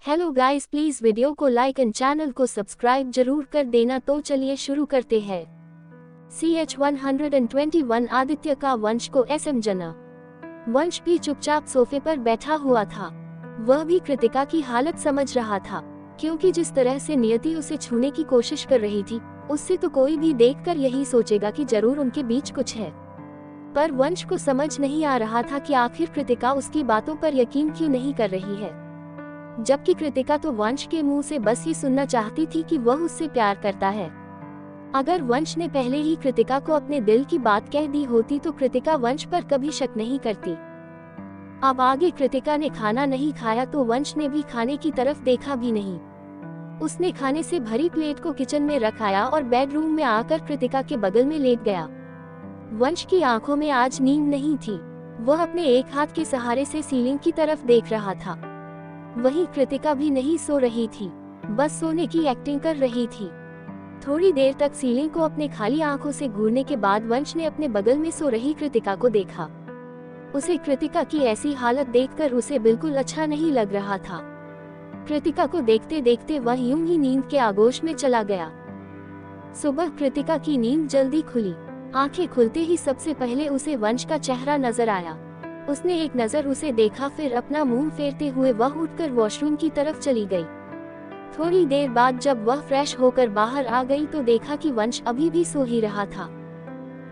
Hello guys, please video को like and channel को subscribe जरूर कर देना। तो चलिए शुरू करते हैं। CH-121 आदित्य का वंश को SM जना। वंश भी चुपचाप सोफे पर बैठा हुआ था। वह भी कृतिका की हालत समझ रहा था, क्योंकि जिस तरह से नियति उसे छूने की कोशिश कर रही थी, उससे तो कोई भी देखकर यही सोचेगा कि जरूर उनके बीच कुछ है। पर वंश को समझ नहीं आ रहा था कि आखिर कृतिका उसकी बातों पर यकीन क्यों नहीं कर रही है, जबकि कृतिका तो वंश के मुंह से बस ये सुनना चाहती थी कि वह उससे प्यार करता है। अगर वंश ने पहले ही कृतिका को अपने दिल की बात कह दी होती तो कृतिका वंश पर कभी शक नहीं करती। अब आगे कृतिका ने खाना नहीं खाया तो वंश ने भी खाने की तरफ देखा भी नहीं। उसने खाने से भरी प्लेट को किचन में रखाया और बेडरूम में आकर कृतिका के बगल में लेट गया। वंश की आंखों में आज नींद नहीं थी। वह अपने एक हाथ के सहारे से सीलिंग की तरफ देख रहा था। वहीं कृतिका भी नहीं सो रही थी, बस सोने की एक्टिंग कर रही थी। थोड़ी देर तक सीलिंग को अपने खाली आंखों से घूरने के बाद वंश ने अपने बगल में सो रही कृतिका को देखा। उसे कृतिका की ऐसी हालत देखकर उसे बिल्कुल अच्छा नहीं लग रहा था। कृतिका को देखते देखते वह यूं ही नींद के आगोश में चला गया। सुबह कृतिका की नींद जल्दी खुली। आंखें खुलते ही सबसे पहले उसे वंश का चेहरा नजर आया। उसने एक नजर उसे देखा, फिर अपना मुंह फेरते हुए वह उठकर वॉशरूम की तरफ चली गई। थोड़ी देर बाद जब वह फ्रेश होकर बाहर आ गई तो देखा कि वंश अभी भी सो ही रहा था।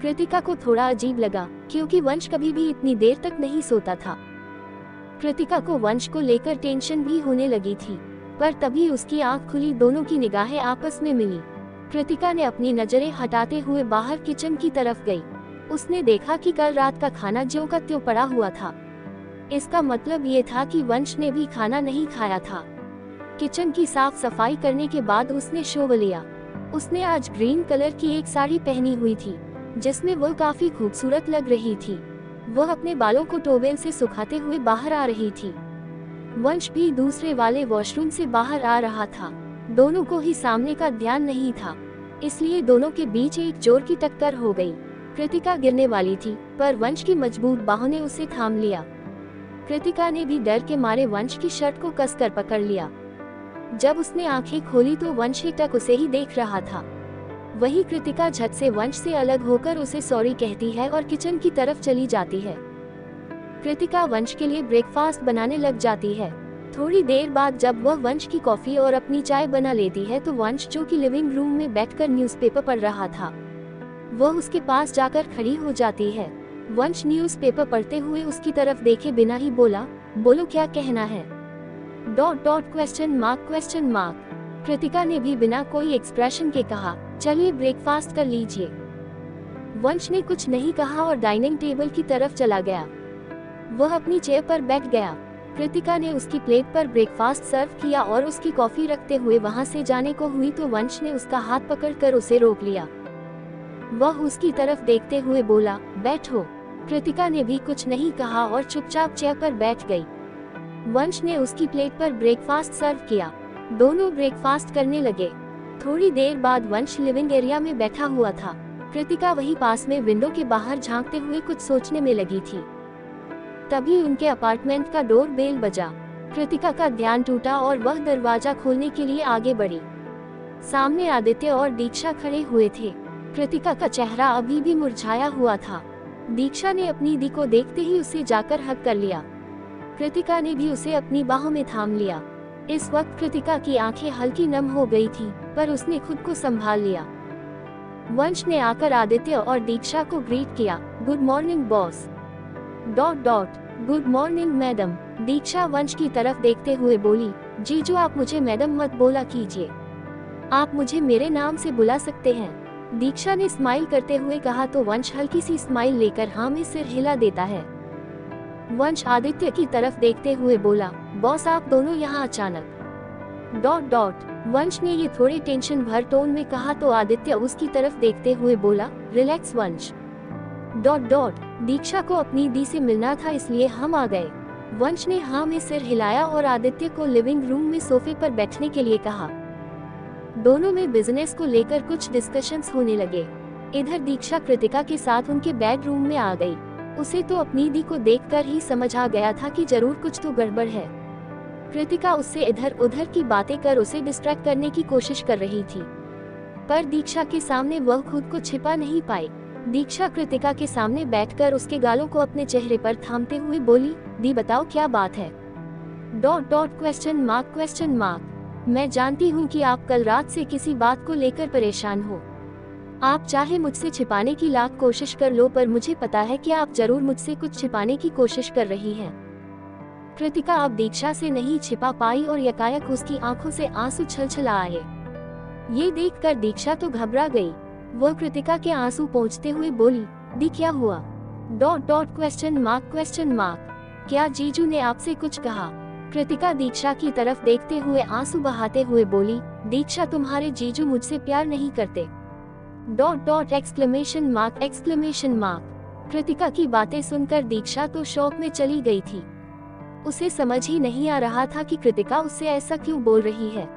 कृतिका को थोड़ा अजीब लगा, क्योंकि वंश कभी भी इतनी देर तक नहीं सोता था। कृतिका को वंश को लेकर टेंशन भी होने लगी थी, पर तभी उसकी आंख खुली। दोनों की निगाहें आपस में मिली। कृतिका ने अपनी नजरें हटाते हुए बाहर किचन की तरफ गई। उसने देखा कि कल रात का खाना ज्यों का त्यों पड़ा हुआ था। इसका मतलब ये था कि वंश ने भी खाना नहीं खाया था। किचन की साफ सफाई करने के बाद उसने शोव लिया। उसने आज ग्रीन कलर की एक साड़ी पहनी हुई थी, जिसमें वह काफी खूबसूरत लग रही थी। वह अपने बालों को टॉवेल से सुखाते हुए बाहर आ रही थी। वंश भी दूसरे वाले वॉशरूम से बाहर आ रहा था। दोनों को ही सामने का ध्यान नहीं था, इसलिए दोनों के बीच एक जोर की टक्कर हो गई। कृतिका गिरने वाली थी, पर वंश की मजबूत बाहों ने उसे थाम लिया। कृतिका ने भी डर के मारे वंश की शर्ट को कसकर पकड़ लिया। जब उसने आंखें खोली तो वंश एकटक उसे ही देख रहा था। वही कृतिका झट से वंश से अलग होकर उसे सॉरी कहती है और किचन की तरफ चली जाती है। कृतिका वंश के लिए ब्रेकफास्ट बनाने लग जाती है। थोड़ी देर बाद जब वह वंश की कॉफी और अपनी चाय बना लेती है तो वंश, जो कि लिविंग रूम में बैठकर न्यूज़पेपर पढ़ रहा था, वह उसके पास जाकर खड़ी हो जाती है। वंश न्यूज़पेपर पढ़ते हुए उसकी तरफ देखे बिना ही बोला, बोलो क्या कहना है? ... क्वेश्चन मार्क। कृतिका ने भी बिना कोई एक्सप्रेशन के कहा, चलिए ब्रेकफास्ट कर लीजिए। वंश ने कुछ नहीं कहा और डाइनिंग टेबल की तरफ चला गया। वह अपनी चेयर पर बैठ गया। कृतिका ने उसकी प्लेट पर ब्रेकफास्ट सर्व किया और उसकी कॉफी रखते हुए वहां से जाने को हुई तो वंश ने उसका हाथ पकड़कर उसे रोक लिया। वह उसकी तरफ देखते हुए बोला, बैठो। कृतिका ने भी कुछ नहीं कहा और चुपचाप चेयर पर बैठ गई। वंश ने उसकी प्लेट पर ब्रेकफास्ट सर्व किया। दोनों ब्रेकफास्ट करने लगे। थोड़ी देर बाद वंश लिविंग एरिया में बैठा हुआ था। कृतिका वहीं पास में विंडो के बाहर झांकते हुए कुछ सोचने में लगी थी। तभी उनके अपार्टमेंट का डोर बेल बजा। कृतिका का ध्यान टूटा और वह दरवाजा खोलने के लिए आगे बढ़ी। सामने आदित्य और दीक्षा खड़े हुए थे। कृतिका का चेहरा अभी भी मुरझाया हुआ था। दीक्षा ने अपनी दी को देखते ही उसे जाकर हग कर लिया। कृतिका ने भी उसे अपनी बाहों में थाम लिया। इस वक्त कृतिका की आंखें हल्की नम हो गई थी, पर उसने खुद को संभाल लिया। वंश ने आकर आदित्य और दीक्षा को ग्रीट किया, good morning boss... good morning madam. Diksha Vansh की तरफ देखते हुए बोली, जीजू आप मुझे मैडम मत बोला कीजिए, आप मुझे मेरे नाम से बुला सकते हैं। दीक्षा ने स्माइल करते हुए कहा तो वंश हल्की सी स्माइल लेकर हाँ में सिर हिला देता है। वंश आदित्य की तरफ देखते हुए बोला, बॉस आप दोनों यहाँ अचानक... वंश ने ये थोड़े टेंशन भर टोन में कहा तो आदित्य उसकी तरफ देखते हुए बोला, रिलैक्स वंश... दीक्षा को अपनी दी से मिलना था इसलिए हम आ गए। वंश ने हाँ में सिर हिलाया और आदित्य को लिविंग रूम में सोफे पर बैठने के लिए कहा। दोनों में बिजनेस को लेकर कुछ डिस्कशंस होने लगे। इधर दीक्षा कृतिका के साथ उनके बेडरूम में आ गई। उसे तो अपनी दी को देखकर ही समझ आ गया था कि जरूर कुछ तो गड़बड़ है। कृतिका उससे इधर उधर की बातें कर उसे डिस्ट्रैक्ट करने की कोशिश कर रही थी, पर दीक्षा के सामने वह खुद को छिपा नहीं पाई। दीक्षा कृतिका के सामने बैठकर उसके गालों को अपने चेहरे पर थामते हुए बोली, दी बताओ क्या बात है? Question mark. मैं जानती हूँ कि आप कल रात से किसी बात को लेकर परेशान हो। आप चाहे मुझसे छिपाने की लाख कोशिश कर लो, पर मुझे पता है कि आप जरूर मुझसे कुछ छिपाने की कोशिश कर रही हैं। कृतिका अब दीक्षा से नहीं छिपा पाई और यकायक उसकी आंखों से आंसू छलछला आए। ये देखकर दीक्षा तो घबरा गई। वह कृतिका के आंसू पोंछते हुए बोली, दी क्या हुआ? Question mark. क्या जीजू ने आपसे कुछ कहा? कृतिका दीक्षा की तरफ देखते हुए आंसू बहाते हुए बोली, दीक्षा तुम्हारे जीजू मुझसे प्यार नहीं करते। Exclamation mark. कृतिका की बातें सुनकर दीक्षा तो शॉक में चली गई थी। उसे समझ ही नहीं आ रहा था कि कृतिका उससे ऐसा क्यों बोल रही है।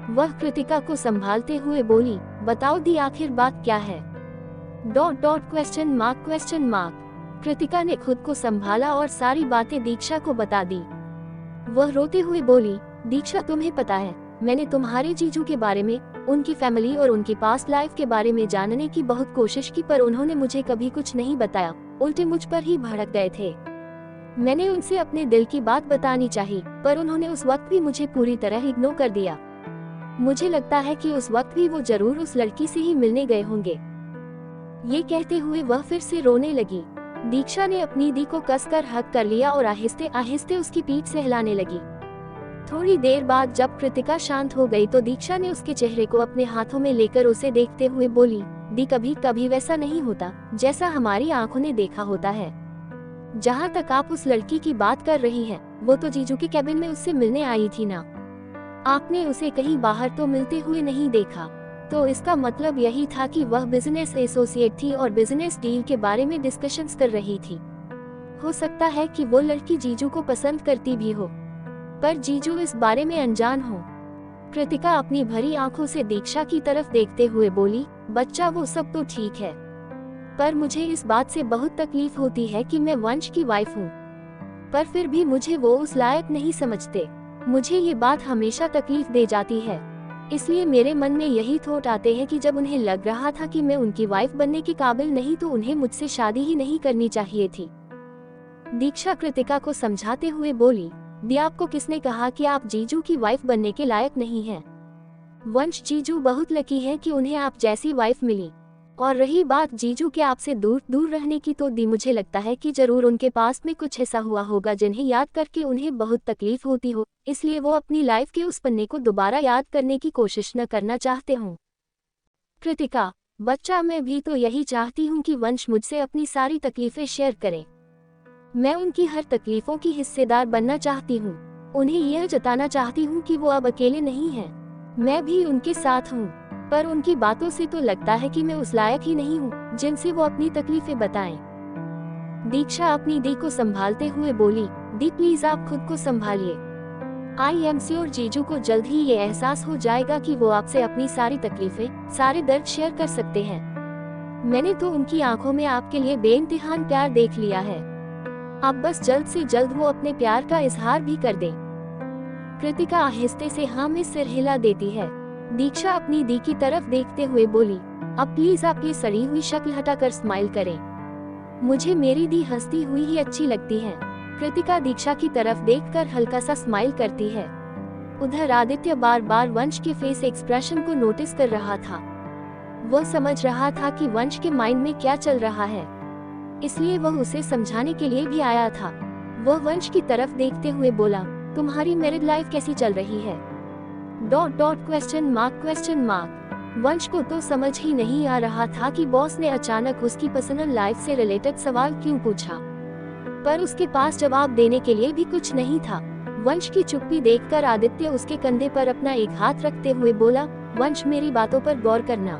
वह कृतिका को संभालते हुए बोली, बताओ दी आखिर बात क्या है? Question mark. कृतिका ने खुद को संभाला और सारी बातें दीक्षा को बता दी। वह रोते हुए बोली, दीक्षा तुम्हें पता है, मैंने तुम्हारे जीजू के बारे में, उनकी फैमिली और उनकी पास्ट लाइफ के बारे में जानने की बहुत कोशिश की, पर उन्होंने मुझे कभी कुछ नहीं बताया, उल्टे मुझ पर ही भड़क गए थे। मैंने उनसे अपने दिल की बात बतानी चाहिए, पर उन्होंने उस वक्त भी मुझे पूरी तरह इग्नोर कर दिया। मुझे लगता है कि उस वक्त भी वो जरूर उस लड़की से ही मिलने गए होंगे। ये कहते हुए वह फिर से रोने लगी। दीक्षा ने अपनी दी को कसकर हक कर लिया और आहिस्ते आहिस्ते उसकी पीठ से हिलाने लगी। थोड़ी देर बाद जब कृतिका शांत हो गई तो दीक्षा ने उसके चेहरे को अपने हाथों में लेकर उसे देखते हुए बोली, दी कभी कभी वैसा नहीं होता जैसा हमारी आंखों ने देखा होता है। जहाँ तक आप उस लड़की की बात कर रही हैं, वो तो जीजू के कैबिन में उससे मिलने आई थी ना। आपने उसे कहीं बाहर तो मिलते हुए नहीं देखा, तो इसका मतलब यही था कि वह बिजनेस एसोसिएट थी और बिजनेस डील के बारे में डिस्कशंस कर रही थी। हो सकता है कि वो लड़की जीजू को पसंद करती भी हो, पर जीजू इस बारे में अनजान हो। कृतिका अपनी भरी आंखों से दीक्षा की तरफ देखते हुए बोली, बच्चा वो सब तो ठीक है, पर मुझे इस बात से बहुत तकलीफ होती है कि मैं वंश की वाइफ हूँ, पर फिर भी मुझे वो उस लायक नहीं समझते। मुझे ये बात हमेशा तकलीफ दे जाती है, इसलिए मेरे मन में यही थॉट आते हैं कि जब उन्हें लग रहा था कि मैं उनकी वाइफ बनने के काबिल नहीं, तो उन्हें मुझसे शादी ही नहीं करनी चाहिए थी। दीक्षा कृतिका को समझाते हुए बोली, दी आपको किसने कहा कि आप जीजू की वाइफ बनने के लायक नहीं हैं? वंश जीजू बहुत लकी है कि उन्हें आप जैसी वाइफ मिली। और रही बात जीजू के आपसे दूर दूर रहने की, तो दी मुझे लगता है कि जरूर उनके पास में कुछ ऐसा हुआ होगा जिन्हें याद करके उन्हें बहुत तकलीफ होती हो, इसलिए वो अपनी लाइफ के उस पन्ने को दोबारा याद करने की कोशिश न करना चाहते हों। कृतिका, बच्चा मैं भी तो यही चाहती हूँ कि वंश मुझसे अपनी सारी तकलीफें शेयर करें। मैं उनकी हर तकलीफों की हिस्सेदार बनना चाहती हूँ, उन्हें यह जताना चाहती हूँ कि वो अब अकेले नहीं हैं, मैं भी उनके साथ हूँ। पर उनकी बातों से तो लगता है कि मैं उस लायक ही नहीं हूँ जिनसे वो अपनी तकलीफें बताएं। दीक्षा अपनी दी को संभालते हुए बोली, दी प्लीज आप खुद को संभालिए। आई एम श्योर जीजू को जल्द ही ये एहसास हो जाएगा कि वो आपसे अपनी सारी तकलीफें, सारे दर्द शेयर कर सकते हैं। मैंने तो उनकी आंखों में आपके लिए बेइंतहान प्यार देख लिया है, अब बस जल्द से जल्द वो अपने प्यार का इजहार भी कर दें। कृतिका आहिस्ते से हाँ में सिर हिला देती है। दीक्षा अपनी दी की तरफ देखते हुए बोली, अब प्लीज आप ये सड़ी हुई शक्ल हटाकर स्माइल करें, मुझे मेरी दी हंसती हुई ही अच्छी लगती है। कृतिका दीक्षा की तरफ देखकर हल्का सा स्माइल करती है। उधर आदित्य बार बार वंश के फेस एक्सप्रेशन को नोटिस कर रहा था। वह समझ रहा था कि वंश के माइंड में क्या चल रहा है, इसलिए वह उसे समझाने के लिए भी आया था। वह वंश की तरफ देखते हुए बोला, तुम्हारी मैरिड लाइफ कैसी चल रही है? Question mark. वंश को तो समझ ही नहीं आ रहा था कि बॉस ने अचानक उसकी पर्सनल लाइफ से रिलेटेड सवाल क्यों पूछा, पर उसके पास जवाब देने के लिए भी कुछ नहीं था। वंश की चुप्पी देखकर आदित्य उसके कंधे पर अपना एक हाथ रखते हुए बोला, वंश मेरी बातों पर गौर करना,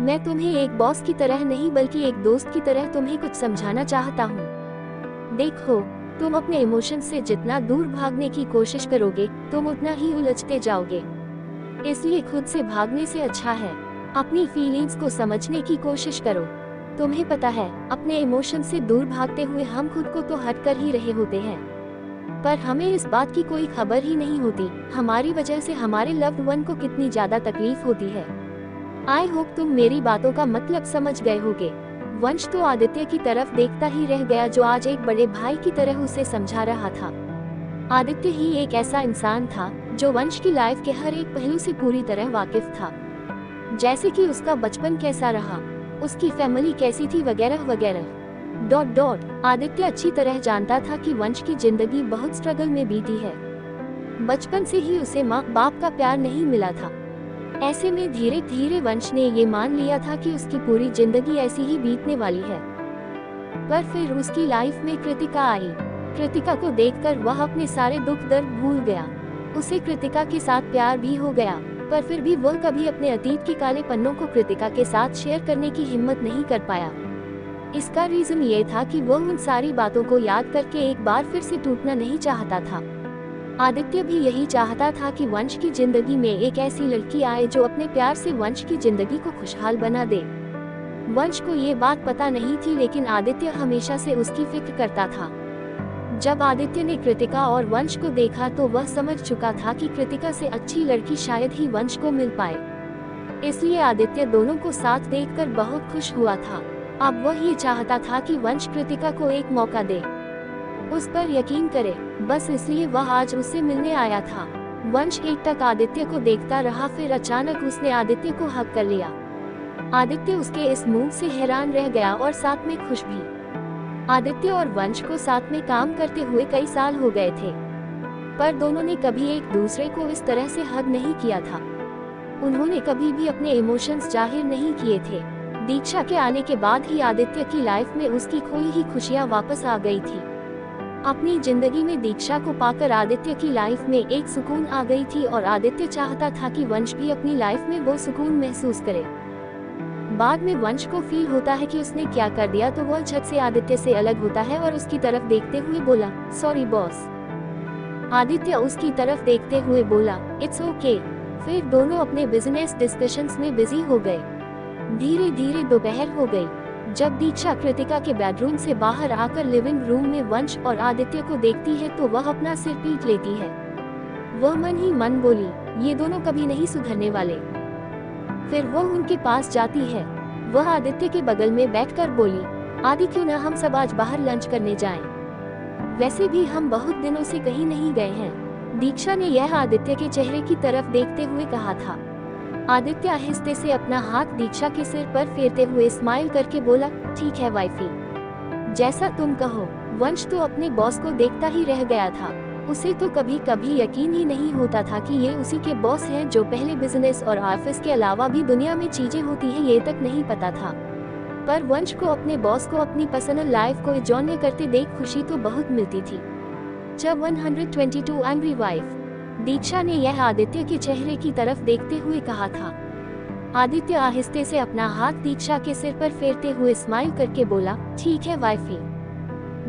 मैं तुम्हें एक बॉस की तरह नहीं बल्कि एक दोस्त की तरह तुम्हें कुछ समझाना चाहता हूँ। देखो, तुम अपने इमोशंस से जितना दूर भागने की कोशिश करोगे तुम उतना ही उलझते जाओगे, इसलिए खुद से भागने से अच्छा है अपनी फीलिंग्स को समझने की कोशिश करो। तुम्हें पता है, अपने इमोशन से दूर भागते हुए हम खुद को तो हट कर ही रहे होते हैं। पर हमें इस बात की कोई खबर ही नहीं होती हमारी वजह से हमारे लव्ड वन को कितनी ज्यादा तकलीफ होती है। आई होप तुम मेरी बातों का मतलब समझ गए होगे। वंश तो आदित्य की तरफ देखता ही रह गया जो आज एक बड़े भाई की तरह उसे समझा रहा था। आदित्य ही एक ऐसा इंसान था जो वंश की लाइफ के हर एक पहलू से पूरी तरह वाकिफ था, जैसे कि उसका बचपन कैसा रहा, उसकी फैमिली कैसी थी, वगैरह वगैरह। आदित्य अच्छी तरह जानता था कि वंश की जिंदगी बहुत स्ट्रगल में बीती है। बचपन से ही उसे माँ बाप का प्यार नहीं मिला था। ऐसे में धीरे धीरे वंश ने ये मान लिया था कि उसकी पूरी जिंदगी ऐसी ही बीतने वाली है। पर फिर उसकी लाइफ में कृतिका आई। कृतिका को देखकर वह अपने सारे दुख दर्द भूल गया। उसे कृतिका के साथ प्यार भी हो गया, पर फिर भी वह कभी अपने अतीत के काले पन्नों को कृतिका के साथ शेयर करने की हिम्मत नहीं कर पाया। इसका रीजन ये था कि वह उन सारी बातों को याद करके एक बार फिर से टूटना नहीं चाहता था। आदित्य भी यही चाहता था कि वंश की जिंदगी में एक ऐसी लड़की आए जो अपने प्यार से वंश की जिंदगी को खुशहाल बना दे। वंश को ये बात पता नहीं थी, लेकिन आदित्य हमेशा से उसकी फिक्र करता था। जब आदित्य ने कृतिका और वंश को देखा तो वह समझ चुका था कि कृतिका से अच्छी लड़की शायद ही वंश को मिल पाए। इसलिए आदित्य दोनों को साथ देखकर बहुत खुश हुआ था। अब वह ये चाहता था कि वंश कृतिका को एक मौका दे, उस पर यकीन करे, बस इसलिए वह आज उससे मिलने आया था। वंश एकटक आदित्य को देखता रहा, फिर अचानक उसने आदित्य को हक कर लिया। आदित्य उसके इस मूव से हैरान रह गया और साथ में खुश भी। आदित्य और वंश को साथ में काम करते हुए कई साल हो गए थे, पर दोनों ने कभी एक दूसरे को इस तरह से हग नहीं किया था। उन्होंने कभी भी अपने इमोशंस जाहिर नहीं किए थे। दीक्षा के आने के बाद ही आदित्य की लाइफ में उसकी खोई ही खुशियां वापस आ गई थी। अपनी जिंदगी में दीक्षा को पाकर आदित्य की लाइफ में एक सुकून आ गई थी और आदित्य चाहता था कि वंश भी अपनी लाइफ में वो सुकून महसूस करे। बाद में वंश को फील होता है कि उसने क्या कर दिया, तो वह झट से आदित्य से अलग होता है और उसकी तरफ देखते हुए बोला, सॉरी बॉस। आदित्य उसकी तरफ देखते हुए बोला, इट्स ओके। फिर दोनों अपने बिजनेस डिस्कशंस में बिजी हो गए। धीरे धीरे दोपहर हो गई। जब दीक्षा कृतिका के बेडरूम से बाहर आकर लिविंग रूम में वंश और आदित्य को देखती है तो वह अपना सिर पीट लेती है। वह मन ही मन बोली, ये दोनों कभी नहीं सुधरने वाले। फिर वह उनके पास जाती है। वह आदित्य के बगल में बैठकर बोली, आदि क्यों ना हम सब आज बाहर लंच करने जाएं? वैसे भी हम बहुत दिनों से कहीं नहीं गए हैं। दीक्षा ने यह आदित्य के चेहरे की तरफ देखते हुए कहा था। आदित्य आहिस्ते से अपना हाथ दीक्षा के सिर पर फेरते हुए स्माइल करके बोला, ठीक है वाइफी, जैसा तुम कहो। वंश तो अपने बॉस को देखता ही रह गया था। उसे तो कभी कभी यकीन ही नहीं होता था कि ये उसी के बॉस हैं जो पहले बिजनेस और ऑफिस के अलावा भी दुनिया में चीजें होती हैं ये तक नहीं पता था। पर वंश को अपने बॉस को अपनी पर्सनल लाइफ को एंजॉय करते देख खुशी तो बहुत मिलती थी। जब 122 एंग्री वाइफ, दीक्षा ने यह आदित्य के चेहरे की तरफ देखते हुए कहा था। आदित्य आहिस्ते से अपना हाथ दीक्षा के सिर पर फेरते हुए स्माइल करके बोला, ठीक है वाइफी,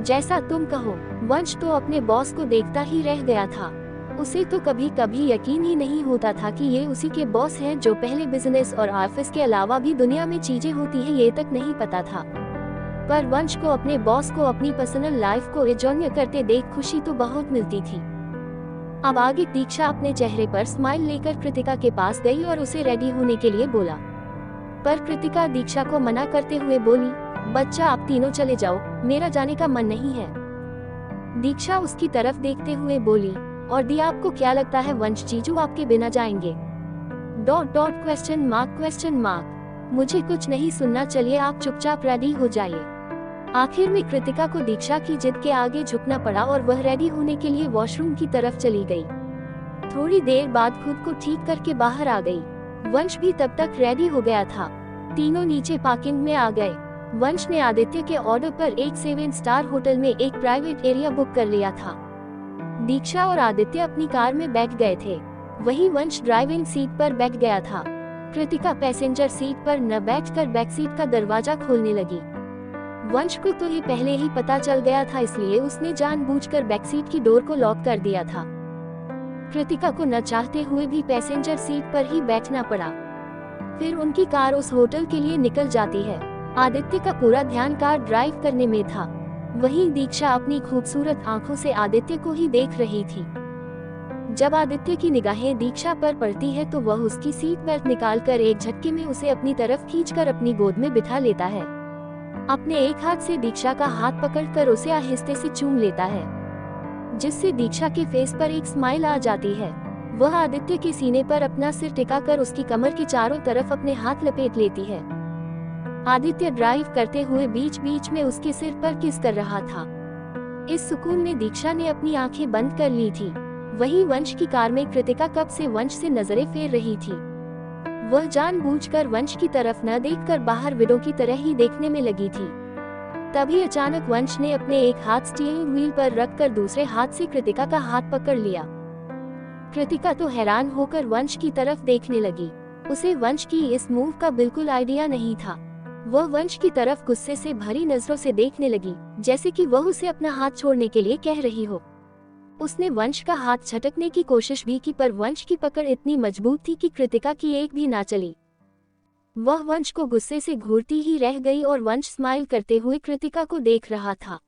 जैसा तुम कहो। वंश तो अपने बॉस को देखता ही रह गया था। उसे तो कभी कभी यकीन ही नहीं होता था कि ये उसी के बॉस हैं जो पहले बिजनेस और ऑफिस के अलावा भी दुनिया में चीजें होती हैं ये तक नहीं पता था। पर वंश को अपने बॉस को अपनी पर्सनल लाइफ को एंजॉय करते देख खुशी तो बहुत मिलती थी। अब आगे दीक्षा अपने चेहरे पर स्माइल लेकर कृतिका के पास गई और उसे रेडी होने के लिए बोला, पर कृतिका दीक्षा को मना करते हुए बोली, बच्चा आप तीनों चले जाओ, मेरा जाने का मन नहीं है। दीक्षा उसकी तरफ देखते हुए बोली, और दी आपको क्या लगता है वंश जीजू आपके बिना जाएंगे? Question mark. मुझे कुछ नहीं सुनना, चलिए आप चुपचाप रेडी हो जाइए। आखिर में कृतिका को दीक्षा की जिद के आगे झुकना पड़ा और वह रेडी होने के लिए वॉशरूम की तरफ चली गई। थोड़ी देर बाद खुद को ठीक करके बाहर आ गई। वंश भी तब तक रेडी हो गया था। तीनों नीचे पार्किंग में आ गए। वंश ने आदित्य के ऑर्डर पर एक 7 स्टार होटल में एक प्राइवेट एरिया बुक कर लिया था। दीक्षा और आदित्य अपनी कार में बैठ गए थे। वहीं वंश ड्राइविंग सीट पर बैठ गया था। कृतिका पैसेंजर सीट पर न बैठकर बैक सीट का दरवाजा खोलने लगी। वंश को तो ये पहले ही पता चल गया था, इसलिए उसने जानबूझकर बैक सीट की डोर को लॉक कर दिया था। कृतिका को न चाहते हुए भी पैसेंजर सीट पर ही बैठना पड़ा। फिर उनकी कार उस होटल के लिए निकल जाती है। आदित्य का पूरा ध्यान कार ड्राइव करने में था। वहीं दीक्षा अपनी खूबसूरत आंखों से आदित्य को ही देख रही थी। जब आदित्य की निगाहें दीक्षा पर पड़ती है तो वह उसकी सीट बेल्ट निकालकर एक झटके में उसे अपनी तरफ खींचकर अपनी गोद में बिठा लेता है। अपने एक हाथ से दीक्षा का हाथ पकड़कर उसे आहिस्ते से चूम लेता है, जिससे दीक्षा के फेस पर एक स्माइल आ जाती है। वह आदित्य के सीने पर अपना सिर टिकाकर उसकी कमर के चारों तरफ अपने हाथ लपेट लेती है। आदित्य ड्राइव करते हुए बीच बीच में उसके सिर पर किस कर रहा था। इस सुकून में दीक्षा ने अपनी आंखें बंद कर ली थी। वहीं वंश की कार में कृतिका कब से वंश से नजरें फेर रही थी। वह जानबूझकर वंश की तरफ न देखकर बाहर विडो की तरह ही देखने में लगी थी। तभी अचानक वंश ने अपने एक हाथ स्टीयरिंग व्हील पर रखकर दूसरे हाथ से कृतिका का हाथ पकड़ लिया। कृतिका तो हैरान होकर वंश की तरफ देखने लगी। उसे वंश की इस मूव का बिल्कुल आइडिया नहीं था। वह वंश की तरफ गुस्से से भरी नजरों से देखने लगी, जैसे कि वह उसे अपना हाथ छोड़ने के लिए कह रही हो। उसने वंश का हाथ झटकने की कोशिश भी की, पर वंश की पकड़ इतनी मजबूत थी कि कृतिका की एक भी ना चली। वह वंश को गुस्से से घूरती ही रह गई और वंश स्माइल करते हुए कृतिका को देख रहा था,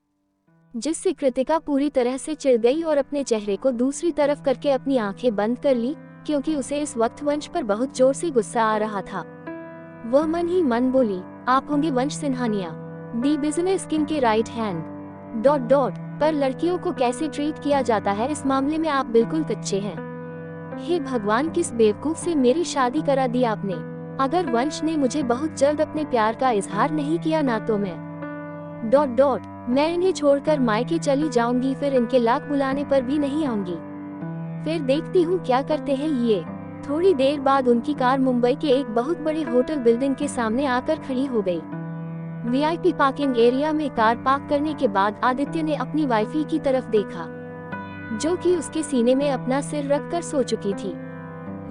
जिससे कृतिका पूरी तरह से चिढ़ गई और अपने चेहरे को दूसरी तरफ करके अपनी आंखें बंद कर ली, क्योंकि उसे इस वक्त वंश पर बहुत जोर से गुस्सा आ रहा था। वह मन ही मन बोली, आप होंगे वंश सिन्हानिया, दी बिजनेस किंग के राइट हैंड ... पर लड़कियों को कैसे ट्रीट किया जाता है, इस मामले में आप बिल्कुल कच्चे हैं। हे भगवान, किस बेवकूफ से मेरी शादी करा दी आपने। अगर वंश ने मुझे बहुत जल्द अपने प्यार का इजहार नहीं किया ना तो मैं ... मैं इन्हें छोड़कर मायके चली जाऊंगी, फिर इनके लाख बुलाने पर भी नहीं आऊंगी। फिर देखती हूँ क्या करते हैं ये। थोड़ी देर बाद उनकी कार मुंबई के एक बहुत बड़े होटल बिल्डिंग के सामने आकर खड़ी हो गई। वीआईपी पार्किंग एरिया में कार पार्क करने के बाद आदित्य ने अपनी वाइफी की तरफ देखा, जो कि उसके सीने में अपना सिर रखकर सो चुकी थी।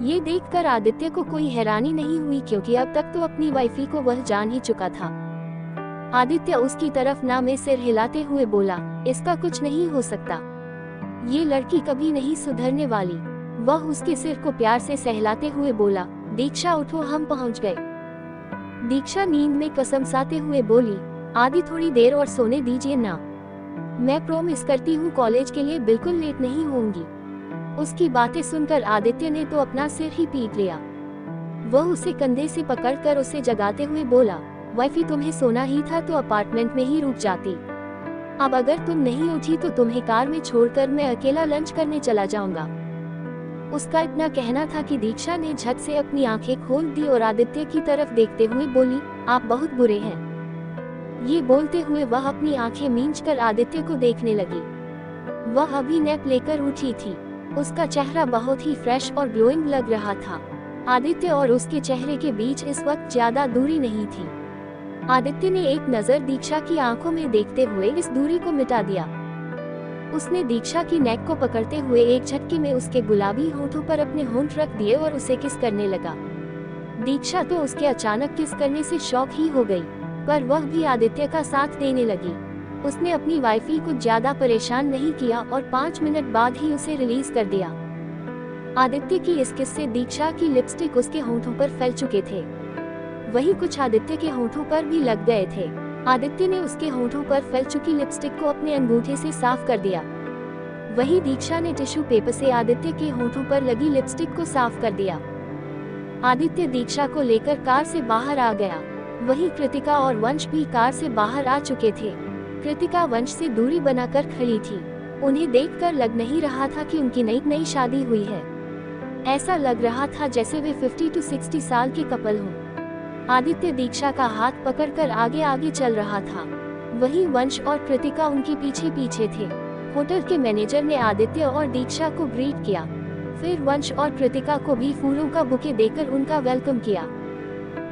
ये देखकर आदित्य को कोई हैरानी नहीं हुई, क्योंकि अब तक तो अपनी वाइफी को वह जान ही चुका था। आदित्य उसकी तरफ ना में सिर हिलाते हुए बोला, इसका कुछ नहीं हो सकता, ये लड़की कभी नहीं सुधरने वाली। वह उसके सिर को प्यार से सहलाते हुए बोला, दीक्षा उठो, हम पहुंच गए। दीक्षा नींद में कसमसाते हुए बोली, आदि थोड़ी देर और सोने दीजिए ना, मैं प्रॉमिस करती हूँ कॉलेज के लिए बिल्कुल लेट नहीं होंगी। उसकी बातें सुनकर आदित्य ने तो अपना सिर ही पीट लिया। वह उसे कंधे से पकड़कर उसे जगाते हुए बोला, वाइफी तुम्हें सोना ही था तो अपार्टमेंट में ही रुक जाती। अब अगर तुम नहीं उठी तो तुम्हें कार में छोड़कर मैं अकेला लंच करने चला जाऊंगा। उसका इतना कहना था कि दीक्षा ने झट से अपनी आंखें खोल दी और आदित्य की तरफ देखते हुए बोली, आप बहुत बुरे हैं। ये बोलते हुए वह अपनी आंखें मींचकर आदित्य को देखने लगी। वह अभी नैप लेकर उठी थी। उसका चेहरा बहुत ही फ्रेश और ग्लोइंग लग रहा था। आदित्य और उसके चेहरे के बीच इस वक्त ज्यादा दूरी नहीं थी। आदित्य ने एक नजर दीक्षा की आंखों में देखते हुए इस दूरी को मिटा दिया। उसने दीक्षा की नेक को पकड़ते हुए एक झटके में उसके गुलाबी होठों पर अपने होंठ रख दिए और उसे किस करने लगा। दीक्षा तो उसके अचानक किस करने से शॉक ही हो गई, पर वह भी आदित्य का साथ देने लगी। उसने अपनी वाइफी को ज्यादा परेशान नहीं किया और 5 मिनट बाद ही उसे रिलीज कर दिया। आदित्य की इस किस से दीक्षा की लिपस्टिक उसके होंठों पर फैल चुके थे, वही कुछ आदित्य के होंठों पर भी लग गए थे। आदित्य ने उसके होंठों पर फैल चुकी लिपस्टिक को अपने अंगूठे से साफ कर दिया। वही दीक्षा ने टिश्यू पेपर से आदित्य के होंठों पर लगी लिपस्टिक को साफ कर दिया। आदित्य दीक्षा को लेकर कार से बाहर आ गया। वही कृतिका और वंश भी कार से बाहर आ चुके थे। कृतिका वंश से दूरी बनाकर खड़ी थी। उन्हें देखकर लग नहीं रहा था कि उनकी नई शादी हुई है। ऐसा लग रहा था जैसे वे 50 to 60 साल के कपल हों। आदित्य दीक्षा का हाथ पकड़कर आगे आगे चल रहा था। वहीं वंश और कृतिका उनके पीछे पीछे थे। होटल के मैनेजर ने आदित्य और दीक्षा को ग्रीट किया। फिर वंश और कृतिका को भी फूलों का बुके देकर उनका वेलकम किया।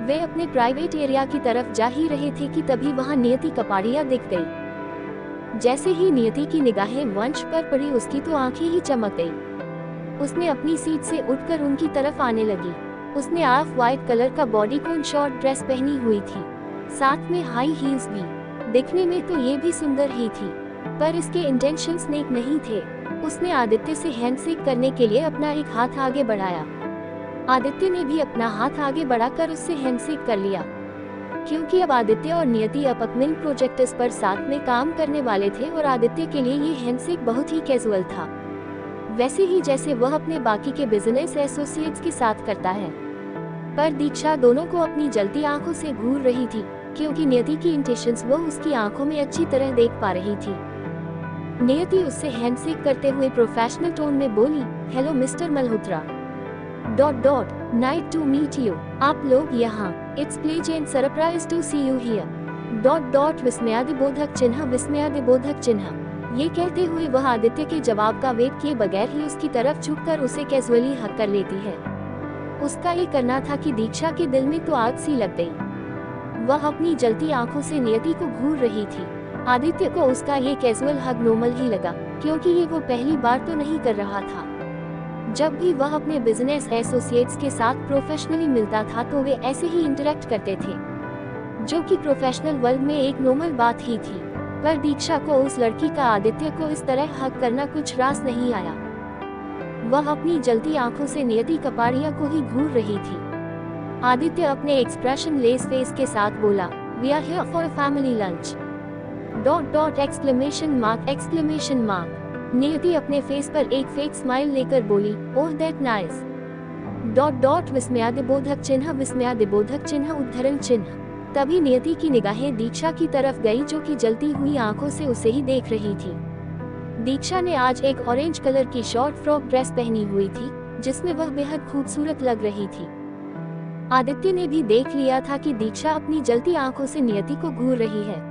वे अपने प्राइवेट एरिया की तरफ जा ही रहे थे कि तभी वहां नियति कपाड़िया दिख गई। जैसे ही नियति की निगाहें वंश पर पड़ी, उसकी तो आंखें ही चमक गई। उसने अपनी सीट से उठकर उनकी तरफ आने लगी। उसने ऑफ व्हाइट कलर का बॉडीकॉन शॉर्ट ड्रेस पहनी हुई थी, साथ में हाई हील्स भी। दिखने में तो ये भी सुंदर ही थी, पर इसके इंटेंशंस नेक नहीं थे। उसने आदित्य से हैंडशेक करने के लिए अपना एक हाथ आगे बढ़ाया। आदित्य ने भी अपना हाथ आगे बढ़ाकर उससे हैंडशेक कर लिया। क्योंकि अब आदित्य और नियति अपकमिंग प्रोजेक्ट्स पर साथ में काम करने वाले थे और आदित्य के लिए ये हैंडशेक बहुत ही कैजुअल था, वैसे ही जैसे वह अपने बाकी के बिजनेस एसोसिएट्स के साथ करता है। पर दीक्षा दोनों को अपनी जलती आंखों से घूर रही थी, क्योंकि नियति की इंटेंशंस वो उसकी आंखों में अच्छी तरह देख पा रही थी। नियति उससे हैंडशेक करते हुए प्रोफेशनल टोन में बोली, hello mister Malhotra, nice to meet you. आप लोग यहाँ, it's pleasure and surprise to see you here. विस्मयादिबोधक चिन्ह। ये कहते हुए वह आदित्य के जवाब का वेट किए बगैर ही उसकी तरफ झुककर उसे कैजुअली हक कर लेती है। उसका ये करना था कि दीक्षा के दिल में तो आग सी लग गई। वह अपनी जलती आंखों से नियति को घूर रही थी। आदित्य को उसका ये कैजुअल हग नॉर्मल ही लगा, क्योंकि ये वो पहली बार तो नहीं कर रहा था। जब भी वह अपने बिजनेस एसोसिएट्स के साथ प्रोफेशनली मिलता था तो वे ऐसे ही इंटरेक्ट करते थे, जो कि प्रोफेशनल वर्ल्ड में एक नॉर्मल बात ही थी। पर दीक्षा को उस लड़की का आदित्य को इस तरह हक करना कुछ रास नहीं आया। वह अपनी जलती आंखों से नियति कपाड़िया को ही घूर रही थी। आदित्य अपने एक्सप्रेशन लेस फेस के साथ बोला, we are here for a family lunch. Exclamation mark. Niyati अपने फेस पर एक फेक स्माइल लेकर बोली, ओह दैट नाइस। विस्मयादिबोधक चिन्ह उद्धरण चिन्ह। तभी नियति की निगाहें दीक्षा की तरफ गई, जो कि जलती हुई आंखों से उसे ही देख रही थी। दीक्षा ने आज एक ऑरेंज कलर की शॉर्ट फ्रॉक ड्रेस पहनी हुई थी, जिसमें वह बेहद खूबसूरत लग रही थी। आदित्य ने भी देख लिया था कि दीक्षा अपनी जलती आंखों से नियति को घूर रही है।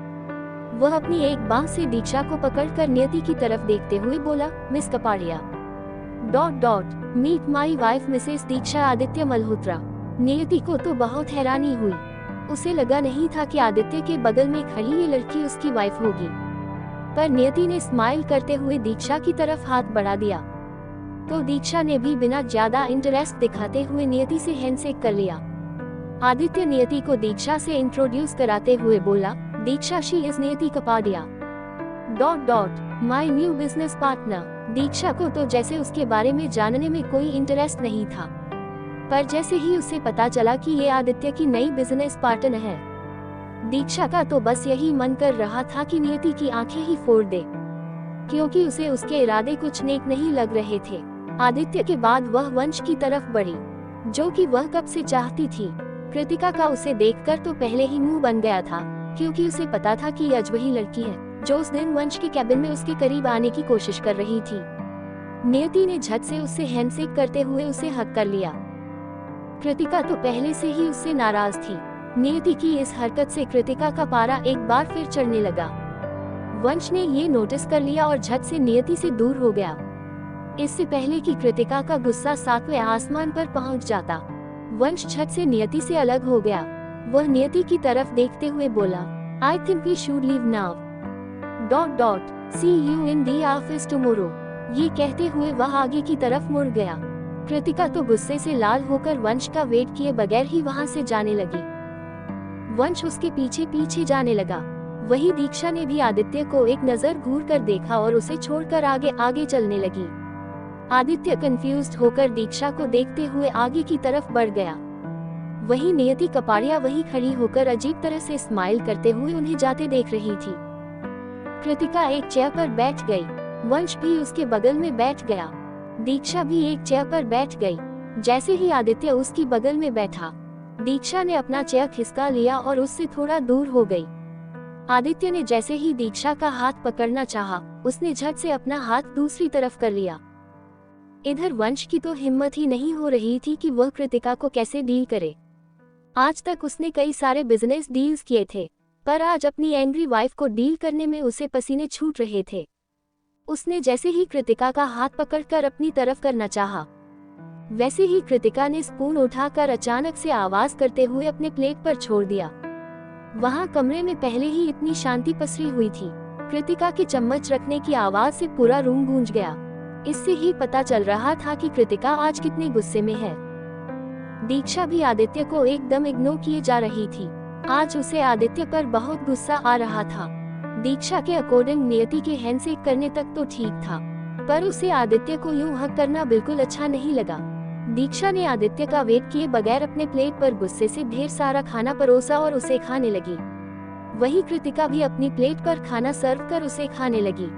वह अपनी एक बांह से दीक्षा को पकड़कर नियति की तरफ देखते हुए बोला, miss Kapadia, meet my wife Mrs Diksha Aditya Malhotra. Niyati को तो बहुत हैरानी हुई। उसे लगा नहीं था कि आदित्य के बगल में खड़ी ये लड़की उसकी वाइफ होगी। पर नियति ने स्माइल करते हुए दीक्षा की तरफ हाथ बढ़ा दिया, तो दीक्षा ने भी बिना ज्यादा इंटरेस्ट दिखाते हुए नियति से हैंडशेक कर लिया। आदित्य नियति को दीक्षा से इंट्रोड्यूस कराते हुए बोला, दीक्षा she is Niyati Kapadia, my new business partner. Diksha को तो जैसे उसके बारे में जानने में कोई इंटरेस्ट नहीं था, पर जैसे ही उसे पता चला कि ये आदित्य की नई बिजनेस पार्टनर है, दीक्षा का तो बस यही मन कर रहा था कि नियति की आंखें ही फोड़ दे, क्योंकि उसे उसके इरादे कुछ नेक नहीं लग रहे थे। आदित्य के बाद वह वंश की तरफ बढ़ी, जो कि वह कब से चाहती थी। कृतिका का उसे देखकर तो पहले ही मुंह बन गया था, क्योंकि उसे पता था कि आज वही लड़की है जो उस दिन वंश के कैबिन में उसके करीब आने की कोशिश कर रही थी। नियति ने झट से उससे हैंडशेक करते हुए उसे हक कर लिया। कृतिका तो पहले से ही उससे नाराज थी। नियति की इस हरकत से कृतिका का पारा एक बार फिर चढ़ने लगा। वंश ने ये नोटिस कर लिया और झट से नियति से दूर हो गया, इससे पहले कि कृतिका का गुस्सा 7वें आसमान पर पहुंच जाता। वंश झट से नियति से अलग हो गया। वह नियति की तरफ देखते हुए बोला, I think we should leave now. See you in the office tomorrow. ये कहते हुए वह आगे की तरफ मुड़ गया। कृतिका तो गुस्से से लाल होकर वंश का वेट किए बगैर ही वहां से जाने लगी। वंश उसके पीछे पीछे जाने लगा। वही दीक्षा ने भी आदित्य को एक नजर घूर कर देखा और उसे छोड़कर आगे आगे चलने लगी। आदित्य कंफ्यूज्ड होकर दीक्षा को देखते हुए आगे की तरफ बढ़ गया। वही नियति कपाड़िया वही खड़ी होकर अजीब तरह से स्माइल करते हुए उन्हें जाते देख रही थी। कृतिका एक चेयर पर बैठ गई। वंश भी उसके बगल में बैठ गया। दीक्षा भी एक चेयर पर बैठ गई। जैसे ही आदित्य उसकी बगल में बैठा, दीक्षा ने अपना चेयर खिसका लिया और उससे थोड़ा दूर हो गई। आदित्य ने जैसे ही दीक्षा का हाथ पकड़ना चाहा, उसने झट से अपना हाथ दूसरी तरफ कर लिया। इधर वंश की तो हिम्मत ही नहीं हो रही थी कि वह कृतिका को कैसे डील करे। आज तक उसने कई सारे बिजनेस डील्स किए थे, पर आज अपनी एंग्री वाइफ को डील करने में उसे पसीने छूट रहे थे। उसने जैसे ही कृतिका का हाथ पकड़कर अपनी तरफ करना चाहा, वैसे ही कृतिका ने स्पून उठाकर अचानक से आवाज करते हुए अपने प्लेट पर छोड़ दिया। वहां कमरे में पहले ही इतनी शांति पसरी हुई थी, कृतिका के चम्मच रखने की आवाज से पूरा रूम गूंज गया। इससे ही पता चल रहा था कि कृतिका आज कितने गुस्से में है। दीक्षा भी आदित्य को एकदम इग्नोर किए जा रही थी। आज उसे आदित्य पर बहुत गुस्सा आ रहा था। दीक्षा के अकॉर्डिंग नियति के हैंडशेक करने तक तो ठीक था, पर उसे आदित्य को यूं हक करना बिल्कुल अच्छा नहीं लगा। दीक्षा ने आदित्य का वेट किए बगैर अपने प्लेट पर गुस्से से ढेर सारा खाना परोसा और उसे खाने लगी। वही कृतिका भी अपनी प्लेट पर खाना सर्व कर उसे खाने लगी।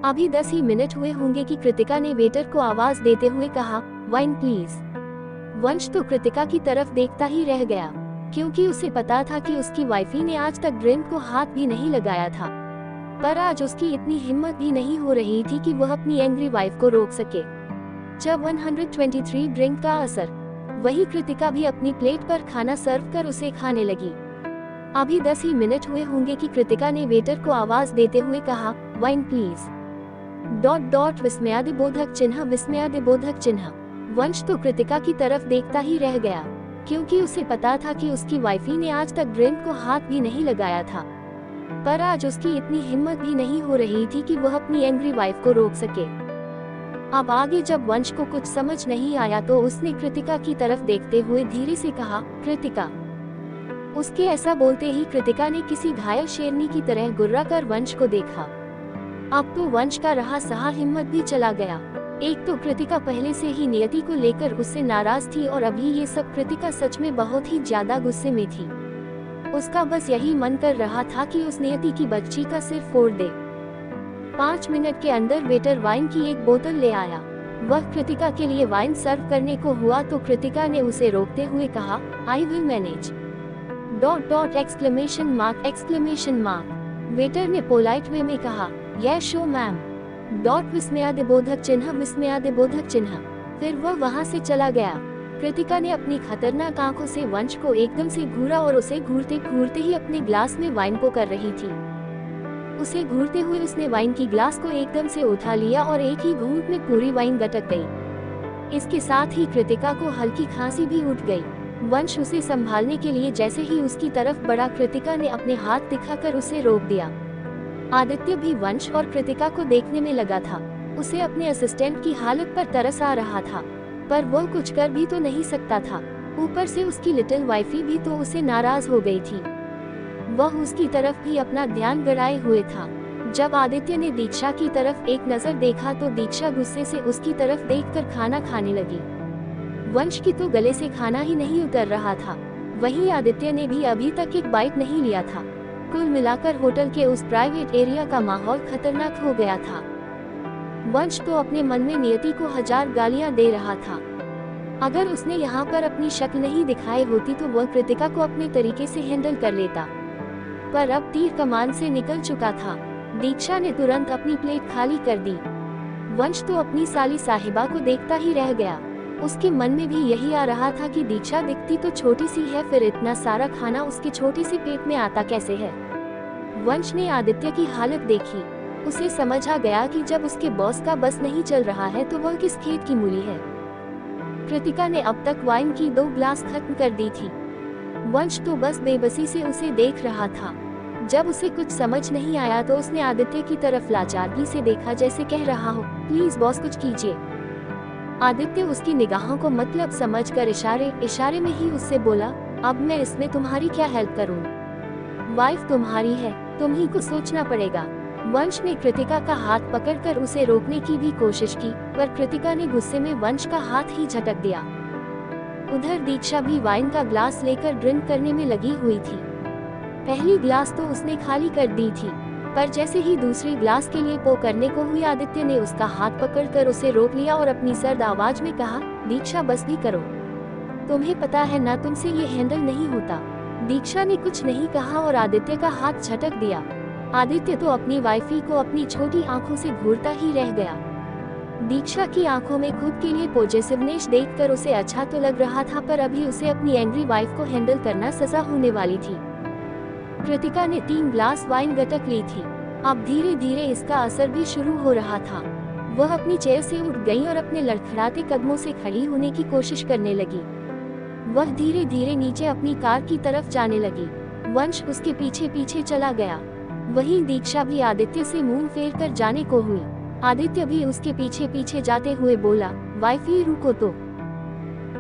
अभी 10 ही मिनट हुए होंगे कि कृतिका ने वेटर को आवाज देते हुए कहा, वाइन प्लीज। वंश तो कृतिका की तरफ देखता ही रह गया, क्योंकि उसे पता था कि उसकी वाइफी ने आज तक ड्रिंक को हाथ भी नहीं लगाया था। पर आज उसकी इतनी हिम्मत भी नहीं हो रही थी कि वह अपनी एंग्री वाइफ को रोक सके। जब 123 ड्रिंक का असर, वही कृतिका भी अपनी प्लेट पर खाना सर्व कर उसे खाने लगी। अभी 10 ही मिनट हुए होंगे कि कृतिका ने वेटर को आवाज देते हुए कहा, वाइन प्लीज। विस्मयादिबोधक चिन्ह। वंश तो कृतिका की तरफ देखता ही रह गया, क्योंकि उसे पता था कि उसकी वाइफी ने आज तक ड्रिंक को हाथ भी नहीं लगाया था। पर आज उसकी इतनी हिम्मत भी नहीं हो रही थी कि वह अपनी एंग्री वाइफ को रोक सके। अब आगे जब वंश को कुछ समझ नहीं आया तो उसने कृतिका की तरफ देखते हुए धीरे से कहा, कृतिका। उसके ऐसा बोलते ही कृतिका ने किसी घायल शेरनी की तरह गुर्रा कर वंश को देखा। अब तो वंश का रहा सहा हिम्मत भी चला गया। एक तो कृतिका पहले से ही नियति को लेकर उससे नाराज थी और अभी ये सब कृतिका सच में बहुत ही ज्यादा गुस्से में थी। उसका बस यही मन कर रहा था कि उस नियति की बच्ची का सिर फोड़ दे। 5 मिनट के अंदर वेटर वाइन की एक बोतल ले आया। वह कृतिका के लिए वाइन सर्व करने को हुआ तो कृतिका ने उसे रोकते हुए कहा, आई विल मैनेज। ! वेटर ने पोलाइट वे में कहा, यस शो मैम। विस्मयादिबोधक चिन्ह। फिर वह वहाँ से चला गया। कृतिका ने अपनी खतरनाक आंखों से वंश को एकदम से घूरा और उसे घूरते घूरते ही अपने ग्लास में वाइन को कर रही थी। उसे घूरते हुए उसने वाइन की ग्लास को एकदम से उठा लिया और एक ही घूंट में पूरी वाइन गटक गई। इसके साथ ही कृतिका को हल्की खांसी भी उठ गई। वंश उसे संभालने के लिए जैसे ही उसकी तरफ बढ़ा, कृतिका ने अपने हाथ दिखाकर उसे रोक दिया। आदित्य भी वंश और कृतिका को देखने में लगा था। उसे अपने असिस्टेंट की हालत पर तरस आ रहा था, पर वो कुछ कर भी तो नहीं सकता था। ऊपर से उसकी लिटिल वाइफी भी तो उसे नाराज हो गई थी। वह उसकी तरफ भी अपना ध्यान गड़ाए हुए था। जब आदित्य ने दीक्षा की तरफ एक नजर देखा तो दीक्षा गुस्से से उसकी तरफ देखकर खाना खाने लगी। वंश की तो गले से खाना ही नहीं उतर रहा था। वहीं आदित्य ने भी अभी तक एक बाइट नहीं लिया था। कुल मिलाकर होटल के उस प्राइवेट एरिया का माहौल खतरनाक हो गया था। वंश तो अपने मन में नियति को 1000 गालियां दे रहा था। अगर उसने यहाँ पर अपनी शक्ल नहीं दिखाई होती तो वह कृतिका को अपने तरीके से हैंडल कर लेता, पर अब तीर कमान से निकल चुका था। दीक्षा ने तुरंत अपनी प्लेट खाली कर दी। वंश तो अपनी साली साहिबा को देखता ही रह गया। उसके मन में भी यही आ रहा था कि दीक्षा दिखती तो छोटी सी है, फिर इतना सारा खाना उसके छोटे से पेट में आता कैसे है। वंश ने आदित्य की हालत देखी। उसे समझ आ गया कि जब उसके बॉस का बस नहीं चल रहा है तो वह किस खेत की मूली है। कृतिका ने अब तक वाइन की 2 ग्लास खत्म कर दी थी। वंश तो बस बेबसी से उसे देख रहा था। जब उसे कुछ समझ नहीं आया तो उसने आदित्य की तरफ लाचारगी से देखा, जैसे कह रहा हो, प्लीज बॉस कुछ कीजिए। आदित्य उसकी निगाहों को मतलब समझकर इशारे में ही उससे बोला, अब मैं इसमें तुम्हारी क्या हेल्प करूं? वाइफ तुम्हारी है, तुम ही को सोचना पड़ेगा। वंश ने कृतिका का हाथ पकड़कर उसे रोकने की भी कोशिश की, पर कृतिका ने गुस्से में वंश का हाथ ही झटक दिया। उधर दीक्षा भी वाइन का ग्लास लेकर ड्रिंक करने में लगी हुई थी। पहली ग्लास तो उसने खाली कर दी थी, पर जैसे ही दूसरी ग्लास के लिए पो करने को हुई, आदित्य ने उसका हाथ पकड़कर उसे रोक लिया और अपनी सर्द आवाज में कहा, दीक्षा बस भी करो, तुम्हें पता है ना तुमसे ये हैंडल नहीं होता। दीक्षा ने कुछ नहीं कहा और आदित्य का हाथ झटक दिया। आदित्य तो अपनी वाइफी को अपनी छोटी आंखों से घूरता ही रह गया। दीक्षा की आंखों में खुद के लिए पॉजिटिवनेस देखकर उसे अच्छा तो लग रहा था, पर अभी उसे अपनी एंग्री वाइफ को हैंडल करना सजा होने वाली थी। कृतिका ने 3 ग्लास वाइन गटक ली थी। अब धीरे धीरे इसका असर भी शुरू हो रहा था। वह अपनी चेयर से उठ गई और अपने लड़खड़ाते कदमों से खड़ी होने की कोशिश करने लगी। वह धीरे धीरे नीचे अपनी कार की तरफ जाने लगी। वंश उसके पीछे पीछे चला गया। वहीं दीक्षा भी आदित्य से मुंह फेर कर जाने को हुई। आदित्य भी उसके पीछे पीछे जाते हुए बोला, वाइफी रुको तो।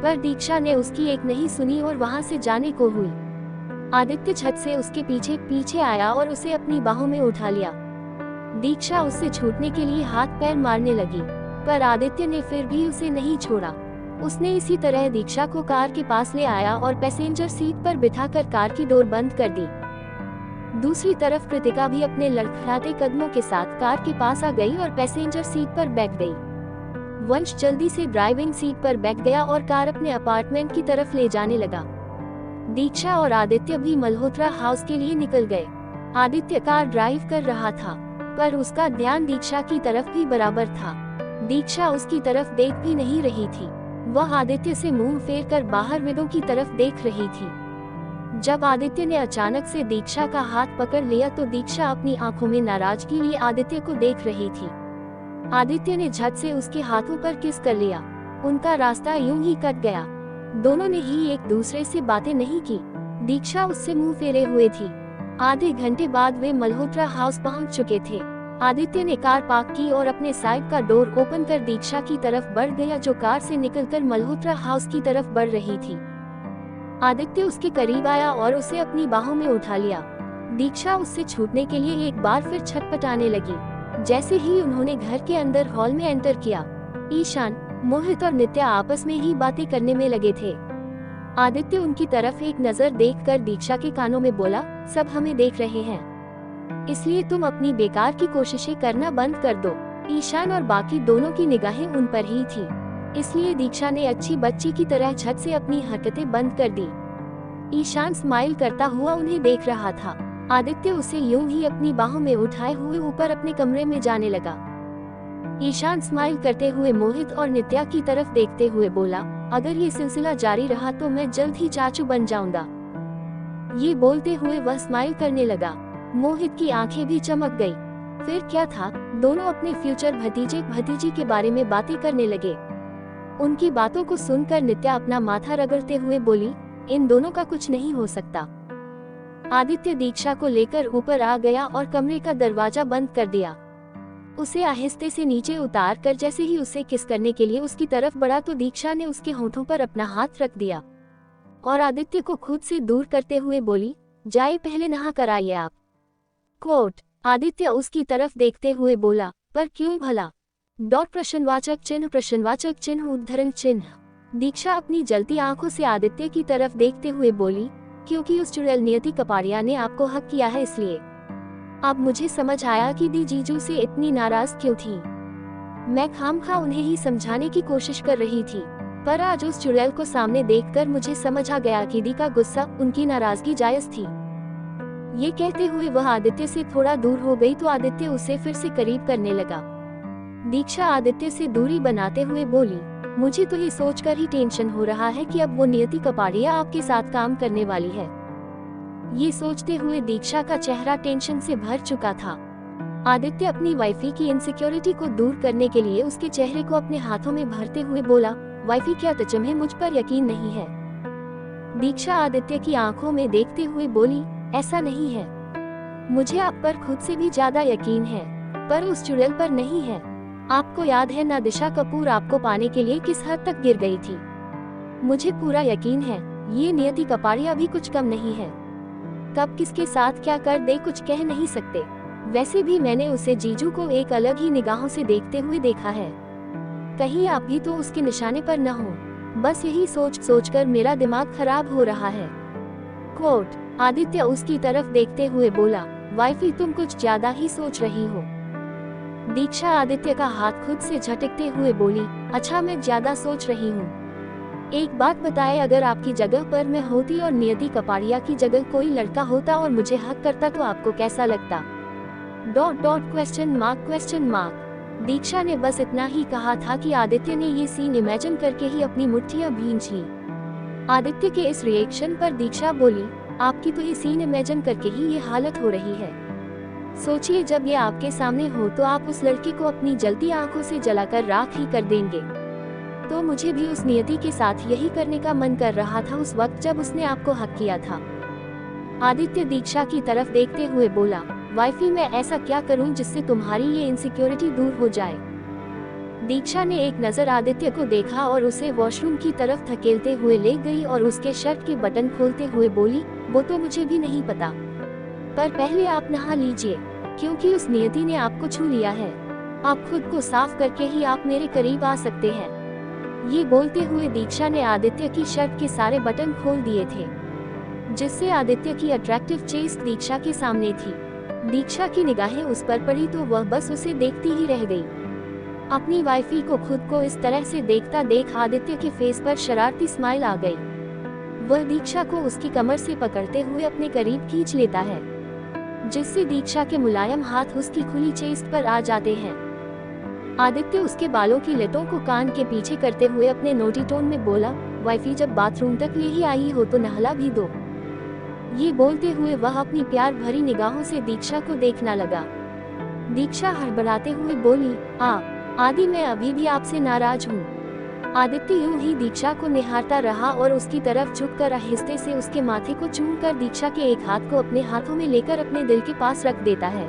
पर दीक्षा ने उसकी एक नहीं सुनी और वहां से जाने को हुई। आदित्य छत से उसके पीछे पीछे आया और उसे अपनी बाहों में उठा लिया। दीक्षा उससे छूटने के लिए हाथ पैर मारने लगी, पर आदित्य ने फिर भी उसे नहीं छोड़ा। उसने इसी तरह दीक्षा को कार के पास ले आया और पैसेंजर सीट पर बिठाकर कार की डोर बंद कर दी। दूसरी तरफ कृतिका भी अपने लड़खड़ाते कदमों के साथ कार के पास आ गई और पैसेंजर सीट पर बैठ गई। वंश जल्दी से ड्राइविंग सीट पर बैठ गया और कार अपने अपार्टमेंट की तरफ ले जाने लगा। दीक्षा और आदित्य भी मल्होत्रा हाउस के लिए निकल गए। आदित्य कार ड्राइव कर रहा था, पर उसका ध्यान दीक्षा की तरफ भी बराबर था। दीक्षा उसकी तरफ देख भी नहीं रही थी। वह आदित्य से मुंह फेर कर बाहर विंडो की तरफ देख रही थी। जब आदित्य ने अचानक से दीक्षा का हाथ पकड़ लिया तो दीक्षा अपनी आंखों में नाराजगी लिए आदित्य को देख रही थी। आदित्य ने झट से उसके हाथों पर किस कर लिया। उनका रास्ता यूं ही कट गया। दोनों ने ही एक दूसरे से बातें नहीं की। दीक्षा उससे मुंह फेरे हुए थी। आधे घंटे बाद वे मल्होत्रा हाउस पहुंच चुके थे। आदित्य ने कार पार्क की और अपने साइड का डोर ओपन कर दीक्षा की तरफ बढ़ गया, जो कार से निकलकर मल्होत्रा हाउस की तरफ बढ़ रही थी। आदित्य उसके करीब आया और उसे अपनी बाहों में उठा लिया। दीक्षा उससे छूटने के लिए एक बार फिर छटपटाने लगी। जैसे ही उन्होंने घर के अंदर हॉल में एंटर किया, ईशान, मोहित और नित्या आपस में ही बातें करने में लगे थे। आदित्य उनकी तरफ एक नजर देखकर दीक्षा के कानों में बोला, सब हमें देख रहे हैं, इसलिए तुम अपनी बेकार की कोशिशें करना बंद कर दो। ईशान और बाकी दोनों की निगाहें उन पर ही थी, इसलिए दीक्षा ने अच्छी बच्ची की तरह झट से अपनी हरकतें बंद कर दी। ईशान स्माइल करता हुआ उन्हें देख रहा था। आदित्य उसे यूं ही अपनी बाहों में उठाए हुए ऊपर अपने कमरे में जाने लगा। ईशान स्माइल करते हुए मोहित और नित्या की तरफ देखते हुए बोला, अगर ये सिलसिला जारी रहा तो मैं जल्द ही चाचू बन जाऊंगा। ये बोलते हुए वह स्माइल करने लगा। मोहित की आंखें भी चमक गई। फिर क्या था, दोनों अपने फ्यूचर भतीजे भतीजी के बारे में बातें करने लगे। उनकी बातों को सुनकर नित्या अपना माथा रगड़ते हुए बोली, इन दोनों का कुछ नहीं हो सकता। आदित्य दीक्षा को लेकर ऊपर आ गया और कमरे का दरवाजा बंद कर दिया। उसे आहिस्ते से नीचे उतार कर जैसे ही उसे किस करने के लिए उसकी तरफ बढ़ा तो दीक्षा ने उसके होठों पर अपना हाथ रख दिया और आदित्य को खुद से दूर करते हुए बोली, जाए पहले नहा कर आइए आप। कोट। आदित्य उसकी तरफ देखते हुए बोला, पर क्यों भला? प्रश्नवाचक चिन्ह उद्धरण चिन्ह। दीक्षा अपनी जलती आंखों से आदित्य की तरफ देखते हुए बोली, क्योंकि उस चुड़ैल नियति कपाड़िया ने आपको हक किया है, इसलिए। अब मुझे समझ आया कि दी जीजू से इतनी नाराज क्यों थी। मैं खामखा उन्हें ही समझाने की कोशिश कर रही थी, पर आज उस चुड़ैल को सामने देखकर मुझे समझ आ गया कि दी का गुस्सा, उनकी नाराजगी जायज थी। ये कहते हुए वह आदित्य से थोड़ा दूर हो गई तो आदित्य उसे फिर से करीब करने लगा। दीक्षा आदित्य से दूरी बनाते हुए बोली, मुझे तो ये सोचकर ही टेंशन हो रहा है कि अब वो नियति कपाड़िया आपके साथ काम करने वाली है। ये सोचते हुए दीक्षा का चेहरा टेंशन से भर चुका था। आदित्य अपनी वाइफी की इनसिक्योरिटी को दूर करने के लिए उसके चेहरे को अपने हाथों में भरते हुए बोला, वाइफी क्या तुम्हें मुझ पर यकीन नहीं है? दीक्षा आदित्य की आंखों में देखते हुए बोली, ऐसा नहीं है, मुझे आप पर खुद से भी ज्यादा यकीन है, पर उस चुड़ैल पर नहीं है। आपको याद है ना, दिशा कपूर आपको पाने के लिए किस हद तक गिर गई थी। मुझे पूरा यकीन है ये नियति कपाड़िया भी कुछ कम नहीं है। कब किसके साथ क्या कर दे कुछ कह नहीं सकते। वैसे भी मैंने उसे जीजू को एक अलग ही निगाहों से देखते हुए देखा है। कहीं आप भी तो उसके निशाने पर न हो। बस यही सोच कर मेरा दिमाग खराब हो रहा है। कोट। आदित्य उसकी तरफ देखते हुए बोला, वाइफी तुम कुछ ज्यादा ही सोच रही हो। दीक्षा आदित्य का हाथ खुद से झटकते हुए बोली, अच्छा मैं ज्यादा सोच रही हूँ। एक बात बताए, अगर आपकी जगह पर मैं होती और नियति कपाड़िया की जगह कोई लड़का होता और मुझे हक करता तो आपको कैसा लगता? ... दीक्षा ने बस इतना ही कहा था कि आदित्य ने ये सीन इमेजिन करके ही अपनी मुट्ठियां भींच ली। आदित्य के इस रिएक्शन पर दीक्षा बोली, आपकी तो ये सीन इमेजिन करके ही ये हालत हो रही है। सोचिए जब ये आपके सामने हो तो आप उस लड़के को अपनी जलती आंखों से जलाकर राख ही कर देंगे। तो मुझे भी उस नियति के साथ यही करने का मन कर रहा था उस वक्त जब उसने आपको हक किया था। आदित्य दीक्षा की तरफ देखते हुए बोला, वाइफी मैं ऐसा क्या करूं जिससे तुम्हारी ये इनसिक्योरिटी दूर हो जाए? दीक्षा ने एक नजर आदित्य को देखा और उसे वॉशरूम की तरफ धकेलते हुए ले गई और उसके शर्ट के बटन खोलते हुए बोली, वो तो मुझे भी नहीं पता, पर पहले आप नहा लीजिए, क्योंकि उस नियति ने आपको छू लिया है। आप खुद को साफ करके ही आप मेरे करीब आ सकते हैं। ये बोलते हुए दीक्षा ने आदित्य की शर्ट के सारे बटन खोल दिए थे, जिससे आदित्य की अट्रैक्टिव चेस्ट दीक्षा के सामने थी। दीक्षा की निगाहें उस पर पड़ी तो वह बस उसे देखती ही रह गई। अपनी वाइफी को खुद को इस तरह से देखता देख आदित्य के फेस पर शरारती स्माइल आ गई। वह दीक्षा को उसकी कमर से पकड़ते हुए अपने करीब खींच लेता है, जिससे दीक्षा के मुलायम हाथ उसकी खुली चेस्ट पर आ जाते हैं। आदित्य उसके बालों की लटों को कान के पीछे करते हुए अपने नोटी टोन में बोला, वाइफी जब बाथरूम तक ले ही आई हो तो नहला भी दो। ये बोलते हुए वह अपनी प्यार भरी निगाहों से दीक्षा को देखना लगा। दीक्षा हड़बड़ाते हुए बोली, आदि मैं अभी भी आपसे नाराज हूँ। आदित्य यूं ही दीक्षा को निहारता रहा और उसकी तरफ झुककर आहिस्ते से उसके माथे को चूमकर दीक्षा के एक हाथ को अपने हाथों में लेकर अपने दिल के पास रख देता है।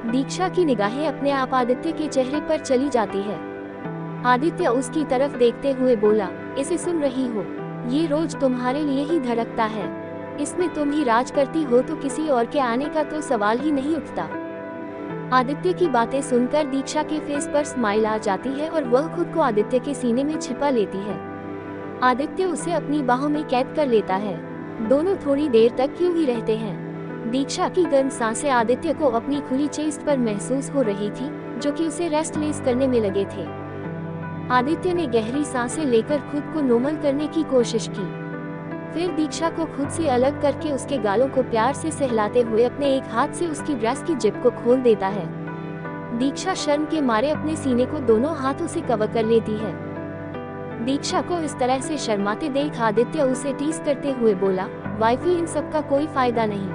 दीक्षा की निगाहें अपने आप आदित्य के चेहरे पर चली जाती है। आदित्य उसकी तरफ देखते हुए बोला, इसे सुन रही हो? ये रोज तुम्हारे लिए ही धड़कता है। इसमें तुम ही राज करती हो तो किसी और के आने का तो सवाल ही नहीं उठता। आदित्य की बातें सुनकर दीक्षा के फेस पर स्माइल आ जाती है और वह खुद को आदित्य के सीने में छिपा लेती है। आदित्य उसे अपनी बाहों में कैद कर लेता है। दोनों थोड़ी देर तक यूं ही रहते हैं। दीक्षा की गर्म सांसें आदित्य को अपनी खुली चेस्ट पर महसूस हो रही थी, जो कि उसे रेस्टलेस करने में लगे थे। आदित्य ने गहरी सांसें लेकर खुद को नॉर्मल करने की कोशिश की। फिर दीक्षा को खुद से अलग करके उसके गालों को प्यार से सहलाते हुए अपने एक हाथ से उसकी ड्रेस की जिप को खोल देता है। दीक्षा शर्म के मारे अपने सीने को दोनों हाथों से कवर कर लेती है। दीक्षा को इस तरह से शर्माते देख आदित्य उसे टीज करते हुए बोला, वाइफी इन सब का कोई फायदा नहीं,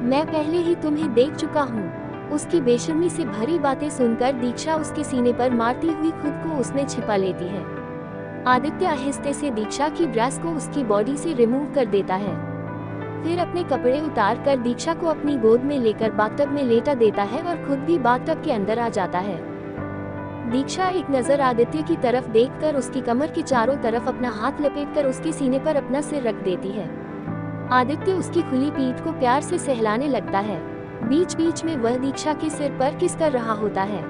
मैं पहले ही तुम्हें देख चुका हूँ। उसकी बेशर्मी से भरी बातें सुनकर दीक्षा उसके सीने पर मारती हुई खुद को उसमें छिपा लेती है। आदित्य आहिस्ते से दीक्षा की ड्रेस को उसकी बॉडी से रिमूव कर देता है। फिर अपने कपड़े उतार कर दीक्षा को अपनी गोद में लेकर बाथटब में लेटा देता है और खुद भी बाथटब के अंदर आ जाता है। दीक्षा एक नजर आदित्य की तरफ देखकर उसकी कमर के चारों तरफ अपना हाथ लपेटकर उसके सीने पर अपना सिर रख देती है। आदित्य उसकी खुली पीठ को प्यार से सहलाने लगता है। बीच बीच में वह दीक्षा के सिर पर किस कर रहा होता है।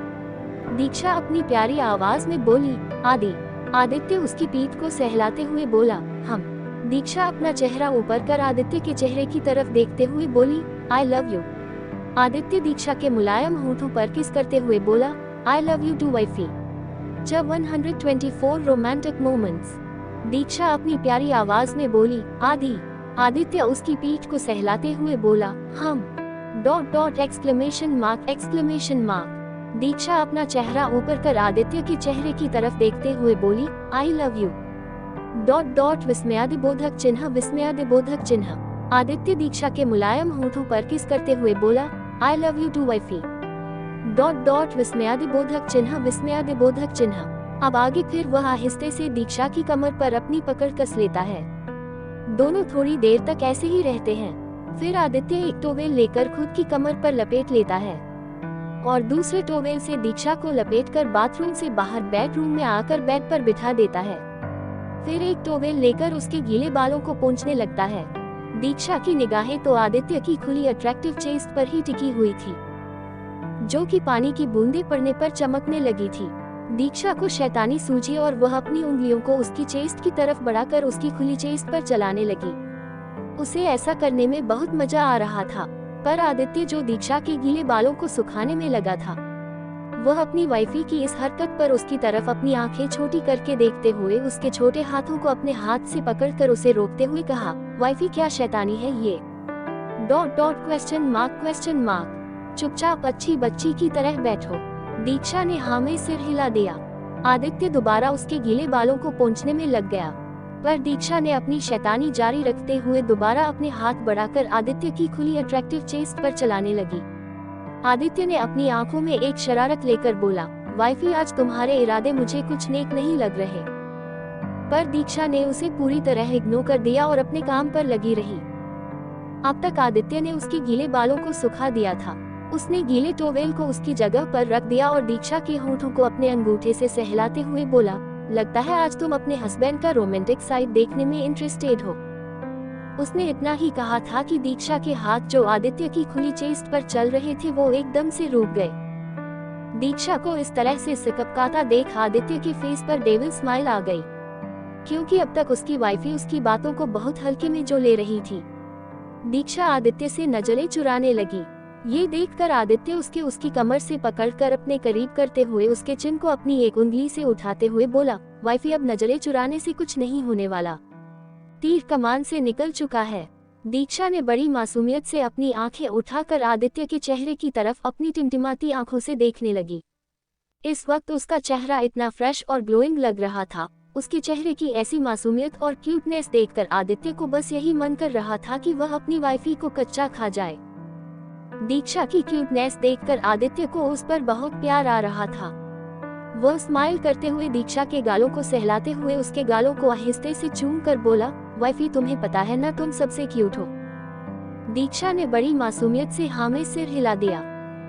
दीक्षा अपनी प्यारी आवाज में बोली, आदि। आदित्य उसकी पीठ को सहलाते हुए बोला, हम। दीक्षा अपना चेहरा ऊपर कर आदित्य के चेहरे की तरफ देखते हुए बोली, I love you. Aditya Diksha के मुलायम होठों पर किस करते हुए बोला, I love you too wifey. जब 124 रोमांटिक मोमेंट्स। दीक्षा अपनी प्यारी आवाज में बोली, आदि। आदित्य उसकी पीठ को सहलाते हुए बोला, हम। ... एक्सक्लेमेशन मार्क। दीक्षा अपना चेहरा ऊपर कर आदित्य के चेहरे की तरफ देखते हुए बोली, आई लव यू ... विस्मयादिबोधक चिन्ह। आदित्य दीक्षा के मुलायम होठों पर किस करते हुए बोला, I love you too wifey ... विस्मयादिबोधक चिन्ह। अब आगे फिर वह आहिस्ते से दीक्षा की कमर पर अपनी पकड़ कस लेता है। दोनों थोड़ी देर तक ऐसे ही रहते हैं। फिर आदित्य एक टोवेल लेकर खुद की कमर पर लपेट लेता है और दूसरे टोवेल से दीक्षा को लपेटकर बाथरूम से बाहर बेडरूम में आकर बेड पर बिठा देता है। फिर एक टोवेल लेकर उसके गीले बालों को पोंछने लगता है। दीक्षा की निगाहें तो आदित्य की खुली अट्रैक्टिव चेस्ट पर ही टिकी हुई थी, जो कि पानी की बूंदें पड़ने पर चमकने लगी थी। दीक्षा को शैतानी सूझी और वह अपनी उंगलियों को उसकी चेस्ट की तरफ बढ़ाकर उसकी खुली चेस्ट पर चलाने लगी। उसे ऐसा करने में बहुत मजा आ रहा था, पर आदित्य जो दीक्षा के गीले बालों को सुखाने में लगा था, वह अपनी वाइफी की इस हरकत पर उसकी तरफ अपनी आंखें छोटी करके देखते हुए उसके छोटे हाथों को अपने हाथ से पकड़कर उसे रोकते हुए कहा, वाइफी क्या शैतानी है ये? ... चुपचाप अच्छी बच्ची की तरह बैठो। दीक्षा ने हाँ में सिर हिला दिया। आदित्य दोबारा उसके गीले बालों को पोंछने में लग गया, पर दीक्षा ने अपनी शैतानी जारी रखते हुए दोबारा अपने हाथ बढ़ाकर आदित्य की खुली अट्रैक्टिव चेस्ट पर चलाने लगी। आदित्य ने अपनी आंखों में एक शरारत लेकर बोला, वाइफी आज तुम्हारे इरादे मुझे कुछ नेक नहीं लग रहे। पर दीक्षा ने उसे पूरी तरह इग्नोर कर दिया और अपने काम पर लगी रही। अब तक आदित्य ने उसके गीले बालों को सुखा दिया था। उसने गीले टोवेल को उसकी जगह पर रख दिया और दीक्षा के होठों को अपने अंगूठे से सहलाते हुए बोला, लगता है आज तुम अपने हस्बैंड का रोमांटिक साइड देखने में इंटरेस्टेड हो। उसने इतना ही कहा था कि दीक्षा के हाथ जो आदित्य की खुली चेस्ट पर चल रहे थे वो एकदम से रुक गए। दीक्षा को इस तरह से सिकपकाता देख आदित्य के फेस पर डेविल स्माइल आ गई, क्योंकि अब तक उसकी वाइफी उसकी बातों को बहुत हल्के में जो ले रही थी। दीक्षा आदित्य से नजरें चुराने लगी। ये देखकर आदित्य उसकी कमर से पकड़कर अपने करीब करते हुए उसके चिन को अपनी एक उंगली से उठाते हुए बोला, वाइफी अब नजरें चुराने से कुछ नहीं होने वाला, तीर कमान से निकल चुका है। दीक्षा ने बड़ी मासूमियत से अपनी आंखें उठाकर आदित्य के चेहरे की तरफ अपनी टिमटिमाती आंखों से देखने लगी। इस वक्त उसका चेहरा इतना फ्रेश और ग्लोइंग लग रहा था। उसके चेहरे की ऐसी मासूमियत और क्यूटनेस देखकर आदित्य को बस यही मन कर रहा था कि वह अपनी वाइफी को कच्चा खा जाए। दीक्षा की क्यूटनेस देखकर आदित्य को उस पर बहुत प्यार आ रहा था। वह स्माइल करते हुए दीक्षा के गालों को सहलाते हुए उसके गालों को आहिस्ते से चूम कर बोला, वाइफी तुम्हें पता है ना तुम सबसे क्यूट हो। दीक्षा ने बड़ी मासूमियत से हाँ में सिर हिला दिया।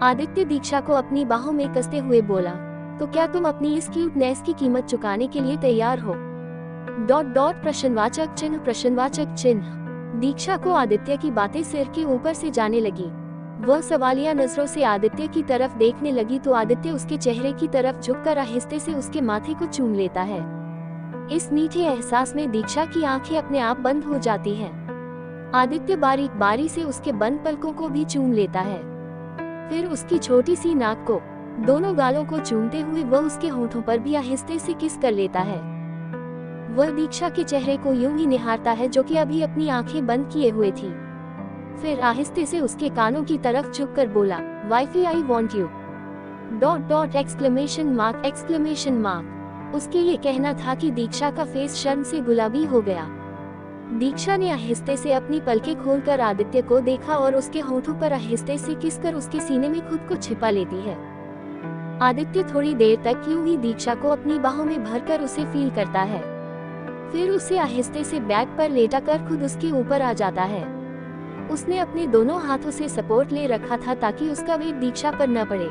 आदित्य दीक्षा को अपनी बाहों में कसते हुए बोला, तो क्या तुम अपनी इस क्यूटनेस की कीमत चुकाने के लिए तैयार हो? ... प्रश्नवाचक चिन्ह। दीक्षा को आदित्य की बातें सिर के ऊपर से जाने लगी। वह सवालिया नजरों से आदित्य की तरफ देखने लगी तो आदित्य उसके चेहरे की तरफ झुककर आहिस्ते से उसके माथे को चूम लेता है। इस मीठे एहसास में दीक्षा की आंखें अपने आप बंद हो जाती हैं। आदित्य बारीक बारी से उसके बंद पलकों को भी चूम लेता है। फिर उसकी छोटी सी नाक को, दोनों गालों को चूमते हुए वह उसके होठों पर भी आहिस्ते से किस कर लेता है। वह दीक्षा के चेहरे को यूं ही निहारता है जो कि अभी अपनी आंखें बंद किए हुए थी। फिर आहिस्ते से उसके कानों की तरफ झुककर बोला, वाइफी आई वॉन्ट यू ... उसके ये कहना था कि दीक्षा का फेस शर्म से गुलाबी हो गया। दीक्षा ने आहिस्ते से अपनी पलकें खोलकर आदित्य को देखा और उसके होठों पर आहिस्ते से किसकर उसके सीने में खुद को छिपा लेती है। आदित्य थोड़ी देर तक यूं ही दीक्षा को अपनी बाहों में भरकर उसे फील करता है। फिर उसे आहिस्ते से बैक पर लेटाकर खुद उसके ऊपर आ जाता है। उसने अपने दोनों हाथों से सपोर्ट ले रखा था ताकि उसका वेट दीक्षा पर न पड़े।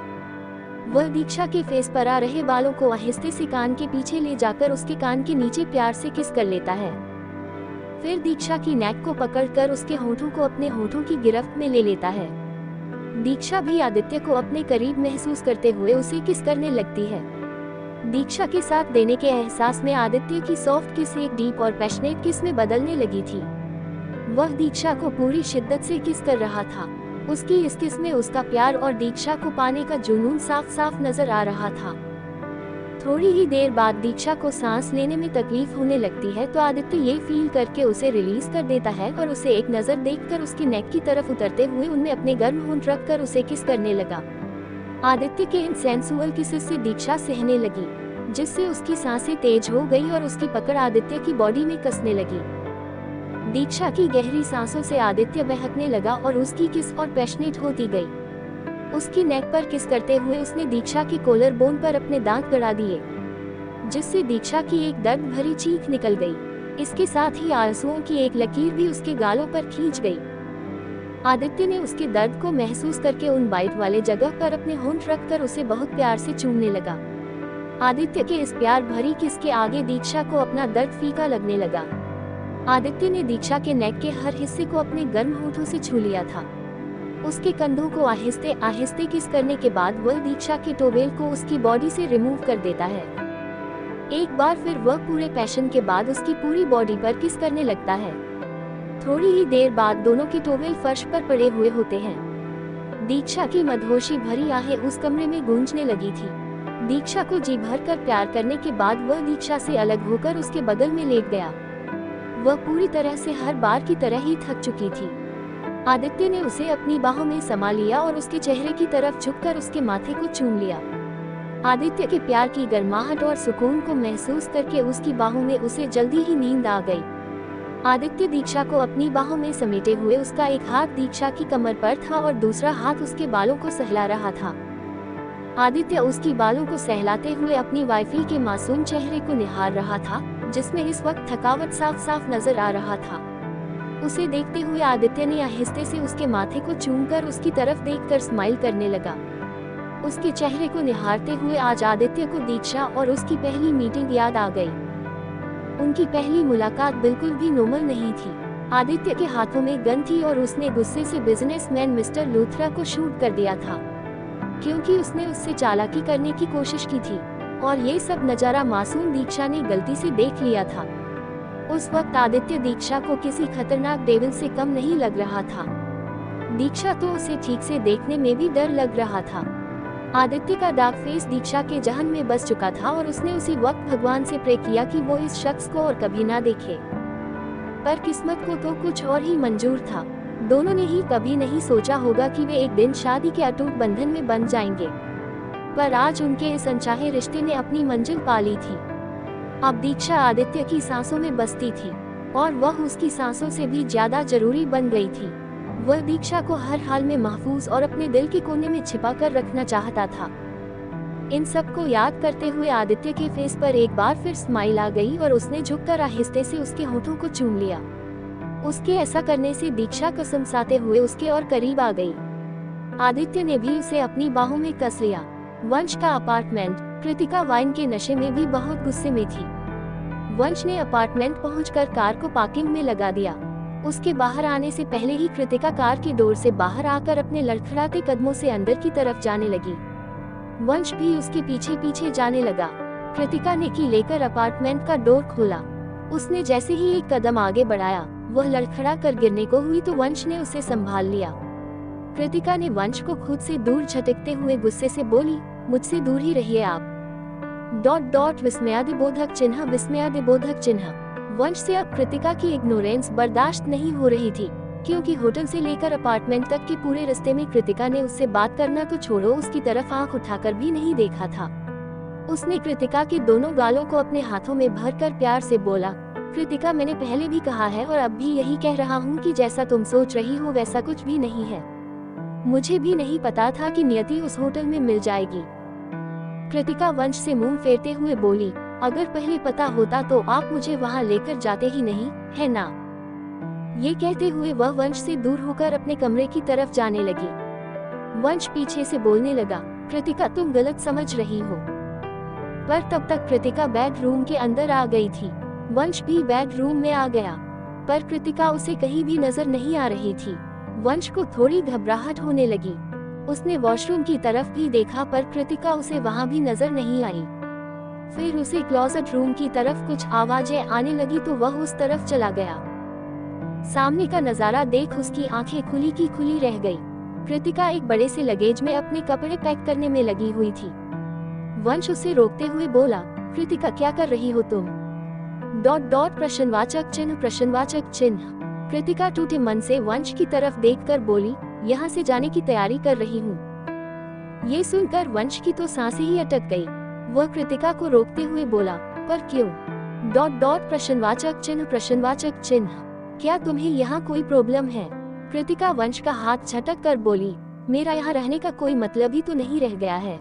वह दीक्षा के फेस पर आ रहे बालों को आहिस्ते से कान के पीछे ले जाकर उसके कान के नीचे प्यार से किस कर लेता है। फिर दीक्षा की नेक को पकड़कर उसके होठों को अपने होठों की गिरफ्त में ले लेता है। दीक्षा भी आदित्य को अपने करीब महसूस करते हुए उसे किस करने लगती है। दीक्षा के साथ देने के एहसास में आदित्य की सॉफ्ट किस एक डीप और पैशनेट किस में बदलने लगी थी। वह दीक्षा को पूरी शिद्दत से किस कर रहा था। उसकी इस किस में उसका प्यार और दीक्षा को पाने का जुनून साफ साफ नजर आ रहा था। थोड़ी ही देर बाद दीक्षा को सांस लेने में तकलीफ होने लगती है तो आदित्य ये फील करके उसे रिलीज कर देता है और उसे एक नजर देखकर उसकी नेक की तरफ उतरते हुए उनमें अपने गर्म होंठ रखकर उसे किस करने लगा। आदित्य के इन सेंसुअल किसेस से दीक्षा सहने लगी, जिससे उसकी सांसें तेज हो गई और उसकी पकड़ आदित्य की बॉडी में कसने लगी। दीक्षा की गहरी सांसों से आदित्य बहकने लगा और उसकी किस और पैशनेट होती गई। उसकी नेक पर किस करते हुए उसने दीक्षा के कॉलर बोन पर अपने दांत गड़ा दिए, जिससे दीक्षा की एक दर्द भरी चीख निकल गई। इसके साथ ही आंसुओं की एक लकीर भी उसके गालों पर खींच गई। आदित्य ने उसके दर्द को महसूस करके उन बाइट वाले जगह पर अपने होंठ रखकर उसे बहुत प्यार से चूमने लगा। आदित्य के इस प्यार भरी किस के आगे दीक्षा को अपना दर्द फीका लगने लगा। आदित्य ने दीक्षा के नेक के हर हिस्से को अपने गर्म होठों से छू लिया था। उसके कंधों को आहिस्ते आहिस्ते किस करने के बाद वह दीक्षा के टोवेल को उसकी बॉडी से रिमूव कर देता है। एक बार फिर वह पूरे पैशन के बाद उसकी पूरी बॉडी पर किस करने लगता है। थोड़ी ही देर बाद दोनों के टोवेल फर्श पर पड़े हुए होते हैं। दीक्षा की मदहोशी भरी आहें उस कमरे में गूंजने लगी थी। दीक्षा को जी भर कर प्यार करने के बाद वह दीक्षा से अलग होकर उसके बगल में लेट गया। वह पूरी तरह से हर बार की तरह ही थक चुकी थी। आदित्य ने उसे अपनी बाहों में समा लिया और उसके चेहरे की तरफ झुककर उसके माथे को चूम लिया। आदित्य के प्यार की गर्माहट और सुकून को महसूस करके उसकी बाहों में उसे जल्दी ही नींद आ गई। आदित्य दीक्षा को अपनी बाहों में समेटे हुए उसका एक हाथ दीक्षा की कमर पर था और दूसरा हाथ उसके बालों को सहला रहा था। आदित्य उसकी बालों को सहलाते हुए अपनी वाइफी के मासूम चेहरे को निहार रहा था, जिसमें इस वक्त थकावट साफ साफ नजर आ रहा था। उसे देखते हुए आदित्य ने आहिस्ते से उसके माथे को चूमकर उसकी तरफ देखकर स्माइल करने लगा। उसके चेहरे को निहारते हुए आज आदित्य को दीक्षा और उसकी पहली मीटिंग याद आ गई। उनकी पहली मुलाकात बिल्कुल भी नॉर्मल नहीं थी। आदित्य के हाथों में गन थी और उसने गुस्से से बिजनेसमैन मिस्टर लूथरा को शूट कर दिया था। क्योंकि उसने उससे चालाकी करने की कोशिश की थी, और ये सब नजारा मासूम दीक्षा ने गलती से देख लिया था। उस वक्त आदित्य दीक्षा को किसी खतरनाक डेविल से कम नहीं लग रहा था। दीक्षा तो उसे ठीक से देखने में भी डर लग रहा था। आदित्य का डार्क फेस दीक्षा के जहन में बस चुका था और उसने उसी वक्त भगवान से प्रे किया कि वो इस शख्स को और कभी ना देखे। पर किस्मत को तो कुछ और ही मंजूर था। दोनों ने ही कभी नहीं सोचा होगा कि वे एक दिन शादी के अटूट बंधन में बंध जाएंगे, पर आज उनके इस अनचाहे रिश्ते ने अपनी मंजिल पा ली थी। अब दीक्षा आदित्य की सांसों में बसती थी, और वह उसकी सांसों से भी ज्यादा जरूरी बन गई थी। वह दीक्षा को हर हाल में महफूज और अपने दिल के कोने में छिपा कर रखना चाहता था। इन सब को याद करते हुए आदित्य के फेस पर एक बार फिर स्माइल आ गई और उसने झुककर आहिस्ते से उसके होठों को चूम लिया। उसके ऐसा करने से दीक्षा कसमसाते हुए उसके और करीब आ गई। आदित्य ने भी उसे अपनी बाहों में कस लिया। वंश का अपार्टमेंट। कृतिका वाइन के नशे में भी बहुत गुस्से में थी। वंश ने अपार्टमेंट पहुंचकर कार को पार्किंग में लगा दिया। उसके बाहर आने से पहले ही कृतिका कार की डोर से बाहर आकर अपने लड़खड़ाते कदमों से अंदर की तरफ जाने लगी। वंश भी उसके पीछे पीछे जाने लगा। कृतिका ने की लेकर अपार्टमेंट का डोर खोला। उसने जैसे ही एक कदम आगे बढ़ाया, वह लड़खड़ा कर गिरने को हुई तो वंश ने उसे संभाल लिया। कृतिका ने वंश को खुद से दूर झटकते हुए गुस्से से बोली, मुझसे दूर ही रहिए आप। विस्मयादिबोधक चिन्ह विस्मयादिबोधक चिन्ह। वंश से अब कृतिका की इग्नोरेंस बर्दाश्त नहीं हो रही थी, क्योंकि होटल से लेकर अपार्टमेंट तक के पूरे रास्ते में कृतिका ने उससे बात करना तो छोड़ो, उसकी तरफ आंख उठाकर भी नहीं देखा था। उसने कृतिका के दोनों गालों को अपने हाथों में भरकर प्यार से बोला, कृतिका, मैंने पहले भी कहा है और अब भी यही कह रहा हूँ कि जैसा तुम सोच रही हो वैसा कुछ भी नहीं है। मुझे भी नहीं पता था कि नियति उस होटल में मिल जाएगी। कृतिका वंश से मुंह फेरते हुए बोली, अगर पहले पता होता तो आप मुझे वहाँ लेकर जाते ही नहीं, है ना? ये कहते हुए वह वंश से दूर होकर अपने कमरे की तरफ जाने लगी। वंश पीछे से बोलने लगा, कृतिका, तुम गलत समझ रही हो। पर तब तक कृतिका बेडरूम के अंदर आ गई थी। वंश भी बेडरूम में आ गया, पर कृतिका उसे कहीं भी नजर नहीं आ रही थी। वंश को थोड़ी घबराहट होने लगी। उसने वॉशरूम की तरफ भी देखा, पर कृतिका उसे वहां भी नजर नहीं आई। फिर उसे क्लोजेट रूम की तरफ कुछ आवाजें आने लगी तो वह उस तरफ चला गया। सामने का नजारा देख उसकी आंखें खुली की खुली रह गई। कृतिका एक बड़े से लगेज में अपने कपड़े पैक करने में लगी हुई थी। वंश उसे रोकते हुए बोला, कृतिका, क्या कर रही हो तुम? प्रश्नवाचक चिन्ह। कृतिका टूटे मन से वंश की तरफ देखकर बोली, यहाँ से जाने की तैयारी कर रही हूँ। ये सुनकर वंश की तो सांसें ही अटक गई। वह कृतिका को रोकते हुए बोला, पर क्यों? प्रश्नवाचक चिन्ह। क्या तुम्हें यहाँ कोई प्रॉब्लम है? कृतिका वंश का हाथ झटक कर बोली, मेरा यहाँ रहने का कोई मतलब ही तो नहीं रह गया है।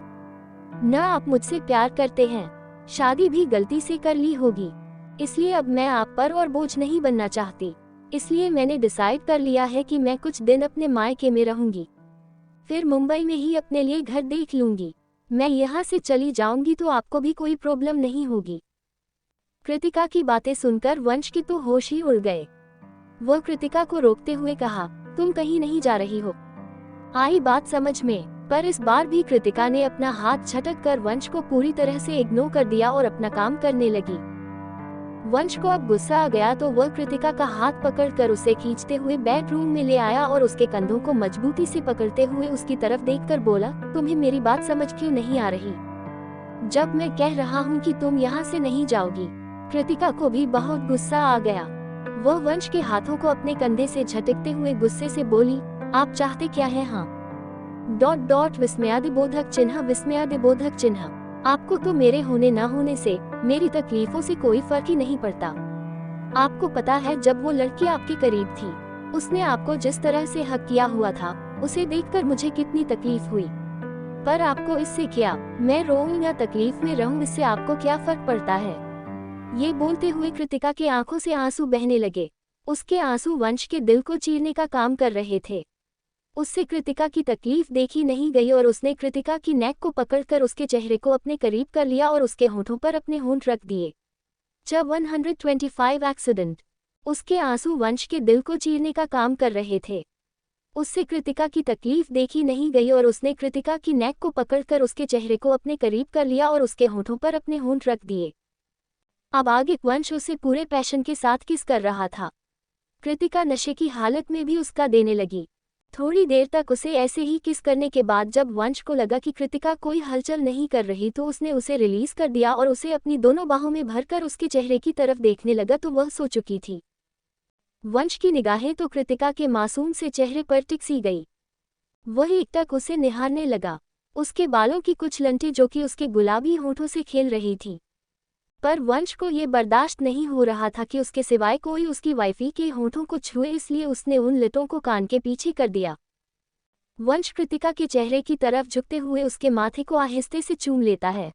न आप मुझसे प्यार करते हैं, शादी भी गलती से कर ली होगी, इसलिए अब मैं आप पर और बोझ नहीं बनना चाहती। इसलिए मैंने डिसाइड कर लिया है कि मैं कुछ दिन अपने मायके में रहूंगी, फिर मुंबई में ही अपने लिए घर देख लूंगी। मैं यहाँ से चली जाऊंगी तो आपको भी कोई प्रॉब्लम नहीं होगी। कृतिका की बातें सुनकर वंश की तो होश ही उड़ गए। वह कृतिका को रोकते हुए कहा, तुम कहीं नहीं जा रही हो? आई बात समझ में, पर इस बार भी कृतिका ने अपना हाथ झटक कर वंश को पूरी तरह से इग्नोर कर दिया और अपना काम करने लगी। वंश को अब गुस्सा आ गया तो वह कृतिका का हाथ पकड़कर उसे खींचते हुए बेडरूम में ले आया और उसके कंधों को मजबूती से पकड़ते हुए उसकी तरफ देखकर बोला, तुम्हें मेरी बात समझ क्यों नहीं आ रही? जब मैं कह रहा हूँ कि तुम यहाँ से नहीं जाओगी। कृतिका को भी बहुत गुस्सा आ गया। वह वंश के हाथों को अपने कंधे से झटकते हुए गुस्से से बोली, आप चाहते क्या है? हाँ। विस्मयादिबोधक चिन्ह। आपको तो मेरे होने न होने से, मेरी तकलीफों से कोई फर्क ही नहीं पड़ता। आपको पता है, जब वो लड़की आपके करीब थी, उसने आपको जिस तरह से हक किया हुआ था, उसे देखकर मुझे कितनी तकलीफ हुई। पर आपको इससे क्या, मैं रोऊं या तकलीफ में रहूं, इससे आपको क्या फर्क पड़ता है? ये बोलते हुए कृतिका के आंखों से आंसू बहने लगे। उसके आंसू वंश के दिल को चीरने का काम कर रहे थे। उससे कृतिका की तकलीफ देखी नहीं गई और उसने कृतिका की नेक को पकड़कर उसके चेहरे को अपने करीब कर लिया और उसके होठों पर अपने होंठ रख दिए। जब 125 एक्सीडेंट। उसके आंसू वंश के दिल को चीरने का काम कर रहे थे। उससे कृतिका की तकलीफ देखी नहीं गई और उसने कृतिका की नेक को पकड़कर उसके चेहरे को अपने करीब कर लिया और उसके होठों पर अपने होंठ रख दिए। अब आगे वंश उसे पूरे पैशन के साथ किस कर रहा था। कृतिका नशे की हालत में भी उसका देने लगी। थोड़ी देर तक उसे ऐसे ही किस करने के बाद जब वंश को लगा कि कृतिका कोई हलचल नहीं कर रही तो उसने उसे रिलीज कर दिया और उसे अपनी दोनों बाहों में भरकर उसके चेहरे की तरफ देखने लगा तो वह सो चुकी थी। वंश की निगाहें तो कृतिका के मासूम से चेहरे पर टिकसी गई। वह एकटक उसे निहारने लगा। उसके बालों की कुछ लंटें जो कि उसके गुलाबी होठों से खेल रही थी। पर वंश को ये बर्दाश्त नहीं हो रहा था कि उसके सिवाय कोई उसकी वाइफी के होठों को छुए, इसलिए उसने उन लटों को कान के पीछे कर दिया। वंश कृतिका के चेहरे की तरफ झुकते हुए उसके माथे को आहिस्ते से चूम लेता है,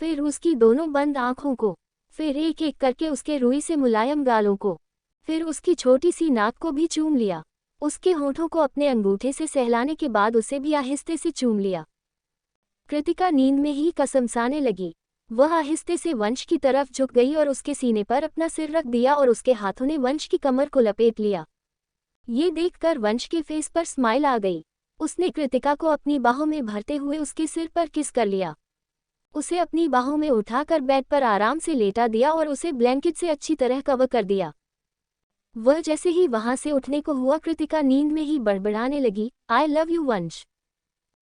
फिर उसकी दोनों बंद आंखों को, फिर एक एक करके उसके रुई से मुलायम गालों को, फिर उसकी छोटी सी नाक को भी चूम लिया। उसके होठों को अपने अंगूठे से सहलाने के बाद उसे भी आहिस्ते से चूम लिया। कृतिका नींद में ही कसमसाने लगी। वह आहिस्ते से वंश की तरफ झुक गई और उसके सीने पर अपना सिर रख दिया और उसके हाथों ने वंश की कमर को लपेट लिया। ये देखकर वंश के फेस पर स्माइल आ गई। उसने कृतिका को अपनी बाहों में भरते हुए उसके सिर पर किस कर लिया। उसे अपनी बाहों में उठाकर बेड पर आराम से लेटा दिया और उसे ब्लैंकेट से अच्छी तरह कवर कर दिया। वह जैसे ही वहां से उठने को हुआ कृतिका नींद में ही बड़बड़ाने लगी, आई लव यू वंश ...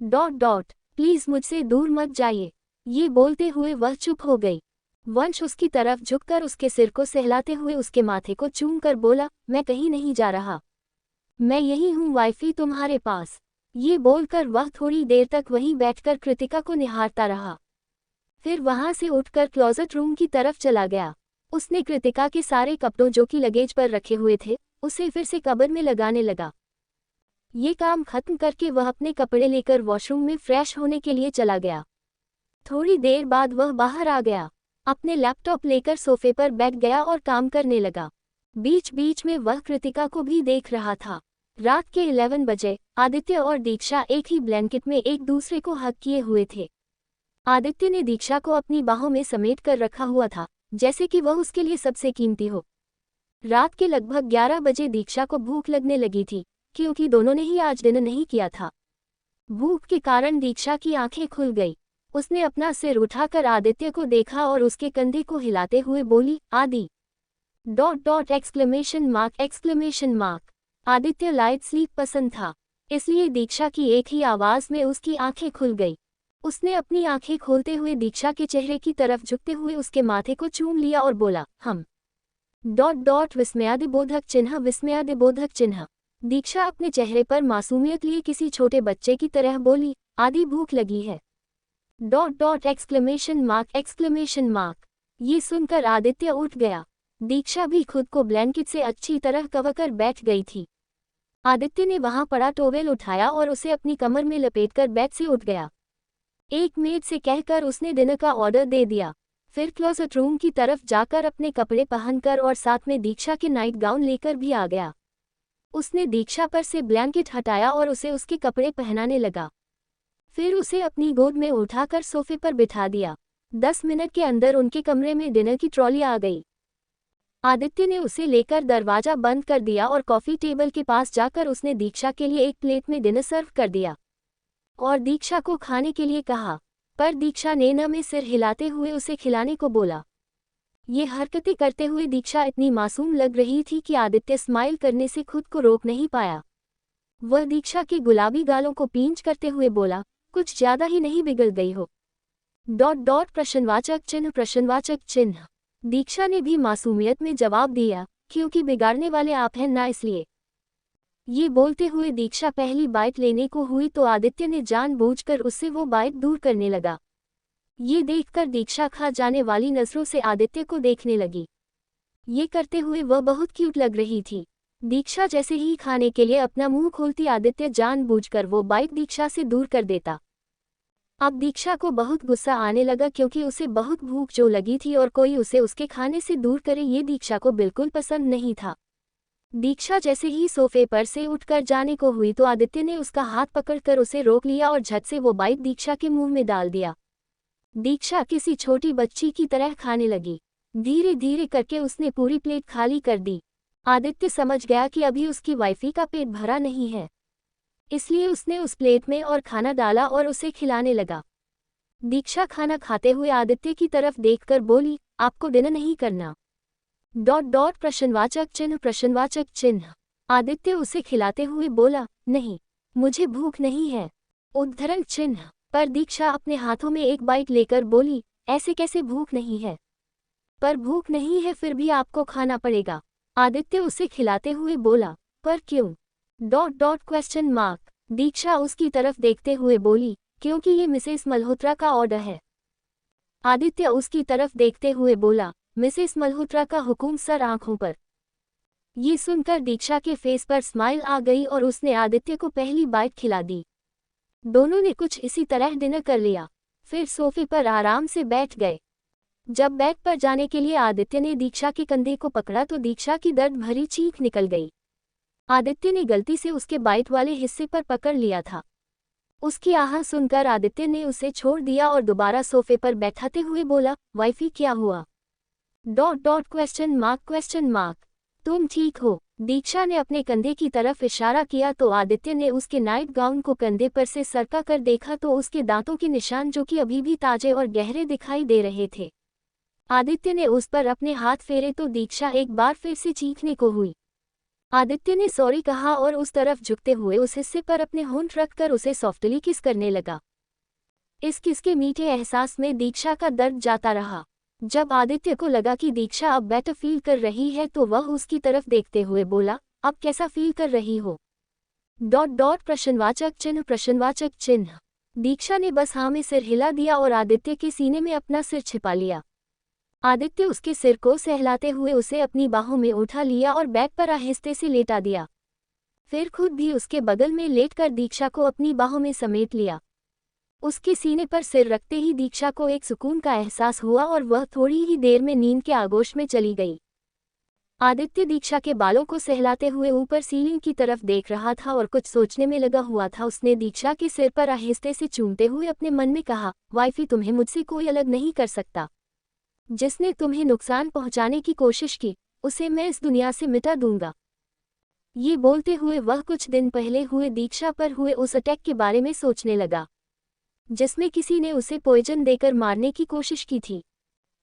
प्लीज मुझसे दूर मत जाइए। ये बोलते हुए वह चुप हो गई। वंश उसकी तरफ झुककर उसके सिर को सहलाते हुए उसके माथे को चूम कर बोला, मैं कहीं नहीं जा रहा, मैं यही हूँ वाइफी तुम्हारे पास। ये बोलकर वह थोड़ी देर तक वहीं बैठकर कृतिका को निहारता रहा। फिर वहां से उठकर क्लोजेट रूम की तरफ चला गया। उसने कृतिका के सारे कपड़ों जो कि लगेज पर रखे हुए थे उसे फिर से कबर्ड में लगाने लगा। ये काम खत्म करके वह अपने कपड़े लेकर वॉशरूम में फ्रेश होने के लिए चला गया। थोड़ी देर बाद वह बाहर आ गया, अपने लैपटॉप लेकर सोफे पर बैठ गया और काम करने लगा। बीच बीच में वह कृतिका को भी देख रहा था। रात के 11 बजे आदित्य और दीक्षा एक ही ब्लैंकेट में एक दूसरे को हग किए हुए थे। आदित्य ने दीक्षा को अपनी बाहों में समेट कर रखा हुआ था, जैसे कि वह उसके लिए सबसे कीमती हो। रात के लगभग 11 बजे दीक्षा को भूख लगने लगी थी, क्योंकि दोनों ने ही आज डिनर नहीं किया था। भूख के कारण दीक्षा की आंखें खुल गई। उसने अपना सिर उठाकर आदित्य को देखा और उसके कंधे को हिलाते हुए बोली, आदि ... आदित्य लाइट स्लीप पसंद था, इसलिए दीक्षा की एक ही आवाज में उसकी आंखें खुल गई। उसने अपनी आंखें खोलते हुए दीक्षा के चेहरे की तरफ झुकते हुए उसके माथे को चूम लिया और बोला, हम ... विस्मयादिबोधक चिन्ह। दीक्षा अपने चेहरे पर मासूमियत लिए किसी छोटे बच्चे की तरह बोली, आदि भूख लगी है ... ये सुनकर आदित्य उठ गया। दीक्षा भी खुद को ब्लैंकेट से अच्छी तरह कवर कर बैठ गई थी। आदित्य ने वहां पड़ा टॉवेल उठाया और उसे अपनी कमर में लपेटकर बेड से उठ गया। एक मेड से कहकर उसने डिनर का ऑर्डर दे दिया। फिर क्लोजेट रूम की तरफ जाकर अपने कपड़े पहनकर और साथ में दीक्षा के नाइट गाउन लेकर भी आ गया। उसने दीक्षा पर से ब्लैंकेट हटाया और उसे उसके कपड़े पहनाने लगा। फिर उसे अपनी गोद में उठाकर सोफे पर बिठा दिया। 10 मिनट के अंदर उनके कमरे में डिनर की ट्रॉली आ गई। आदित्य ने उसे लेकर दरवाजा बंद कर दिया और कॉफी टेबल के पास जाकर उसने दीक्षा के लिए एक प्लेट में डिनर सर्व कर दिया और दीक्षा को खाने के लिए कहा, पर दीक्षा ने न में सिर हिलाते हुए उसे खिलाने को बोला। ये हरकतें करते हुए दीक्षा इतनी मासूम लग रही थी कि आदित्य स्माइल करने से खुद को रोक नहीं पाया। वह दीक्षा के गुलाबी गालों को पींच करते हुए बोला, कुछ ज्यादा ही नहीं बिगड़ गई हो ... प्रश्नवाचक चिन्ह। दीक्षा ने भी मासूमियत में जवाब दिया, क्योंकि बिगाड़ने वाले आप हैं ना, इसलिए। ये बोलते हुए दीक्षा पहली बाइट लेने को हुई तो आदित्य ने जानबूझकर उससे वो बाइट दूर करने लगा। ये देखकर दीक्षा खा जाने वाली नजरों से आदित्य को देखने लगी। ये करते हुए वह बहुत क्यूट लग रही थी। दीक्षा जैसे ही खाने के लिए अपना मुंह खोलती आदित्य जानबूझकर वो बाइट दीक्षा से दूर कर देता। अब दीक्षा को बहुत गुस्सा आने लगा, क्योंकि उसे बहुत भूख जो लगी थी और कोई उसे उसके खाने से दूर करे ये दीक्षा को बिल्कुल पसंद नहीं था। दीक्षा जैसे ही सोफे पर से उठकर जाने को हुई तो आदित्य ने उसका हाथ पकड़कर उसे रोक लिया और झट से वो बाइट दीक्षा के मुंह में डाल दिया। दीक्षा किसी छोटी बच्ची की तरह खाने लगी। धीरे धीरे करके उसने पूरी प्लेट खाली कर दी। आदित्य समझ गया कि अभी उसकी वाइफी का पेट भरा नहीं है। इसलिए उसने उस प्लेट में और खाना डाला और उसे खिलाने लगा। दीक्षा खाना खाते हुए आदित्य की तरफ देखकर बोली, आपको डिनर नहीं करना? डॉट डॉट प्रश्नवाचक चिन्ह। आदित्य उसे खिलाते हुए बोला, नहीं, मुझे भूख नहीं है। उद्धरण चिन्ह। पर दीक्षा अपने हाथों में एक बाइट लेकर बोली, ऐसे कैसे भूख नहीं है? पर भूख नहीं है फिर भी आपको खाना पड़ेगा। आदित्य उसे खिलाते हुए बोला, पर क्यों? Dot dot question mark. Diksha उसकी तरफ देखते हुए बोली, क्योंकि ये मिसेस मल्होत्रा का ऑर्डर है। आदित्य उसकी तरफ देखते हुए बोला, मिसेस मल्होत्रा का हुकुम सर आंखों पर। ये सुनकर दीक्षा के फेस पर स्माइल आ गई और उसने आदित्य को पहली बाइट खिला दी। दोनों ने कुछ इसी तरह डिनर कर लिया, फिर सोफे पर आराम से बैठ गए। जब बेड पर जाने के लिए आदित्य ने दीक्षा के कंधे को पकड़ा तो दीक्षा की दर्द भरी चीख निकल गई। आदित्य ने गलती से उसके बाइट वाले हिस्से पर पकड़ लिया था। उसकी आह सुनकर आदित्य ने उसे छोड़ दिया और दोबारा सोफे पर बैठाते हुए बोला, वाइफी क्या हुआ? Dot dot question mark. तुम ठीक हो? दीक्षा ने अपने कंधे की तरफ इशारा किया तो आदित्य ने उसके नाइट गाउन को कंधे पर से सरका कर देखा तो उसके दांतों के निशान जो कि अभी भी ताजे और गहरे दिखाई दे रहे थे। आदित्य ने उस पर अपने हाथ फेरे तो दीक्षा एक बार फिर से चीखने को हुई। आदित्य ने सॉरी कहा और उस तरफ झुकते हुए उस हिस्से पर अपने होंठ रखकर उसे सॉफ्टली किस करने लगा। इस किस के मीठे एहसास में दीक्षा का दर्द जाता रहा। जब आदित्य को लगा कि दीक्षा अब बेटर फील कर रही है तो वह उसकी तरफ देखते हुए बोला, अब कैसा फील कर रही हो? डॉट डॉट प्रश्नवाचक चिन्ह। दीक्षा ने बस हाँ में सिर हिला दिया और आदित्य के सीने में अपना सिर छिपा लिया। आदित्य उसके सिर को सहलाते हुए उसे अपनी बाहों में उठा लिया और बेड पर आहिस्ते से लेटा दिया। फिर खुद भी उसके बगल में लेटकर दीक्षा को अपनी बाहों में समेट लिया। उसके सीने पर सिर रखते ही दीक्षा को एक सुकून का एहसास हुआ और वह थोड़ी ही देर में नींद के आगोश में चली गई। आदित्य दीक्षा के बालों को सहलाते हुए ऊपर सीलिंग की तरफ देख रहा था और कुछ सोचने में लगा हुआ था। उसने दीक्षा के सिर पर आहिस्ते से चूमते हुए अपने मन में कहा, वाइफी तुम्हें मुझसे कोई अलग नहीं कर सकता। जिसने तुम्हें नुकसान पहुंचाने की कोशिश की, उसे मैं इस दुनिया से मिटा दूंगा। ये बोलते हुए वह कुछ दिन पहले हुए दीक्षा पर हुए उस अटैक के बारे में सोचने लगा, जिसमें किसी ने उसे पॉइजन देकर मारने की कोशिश की थी।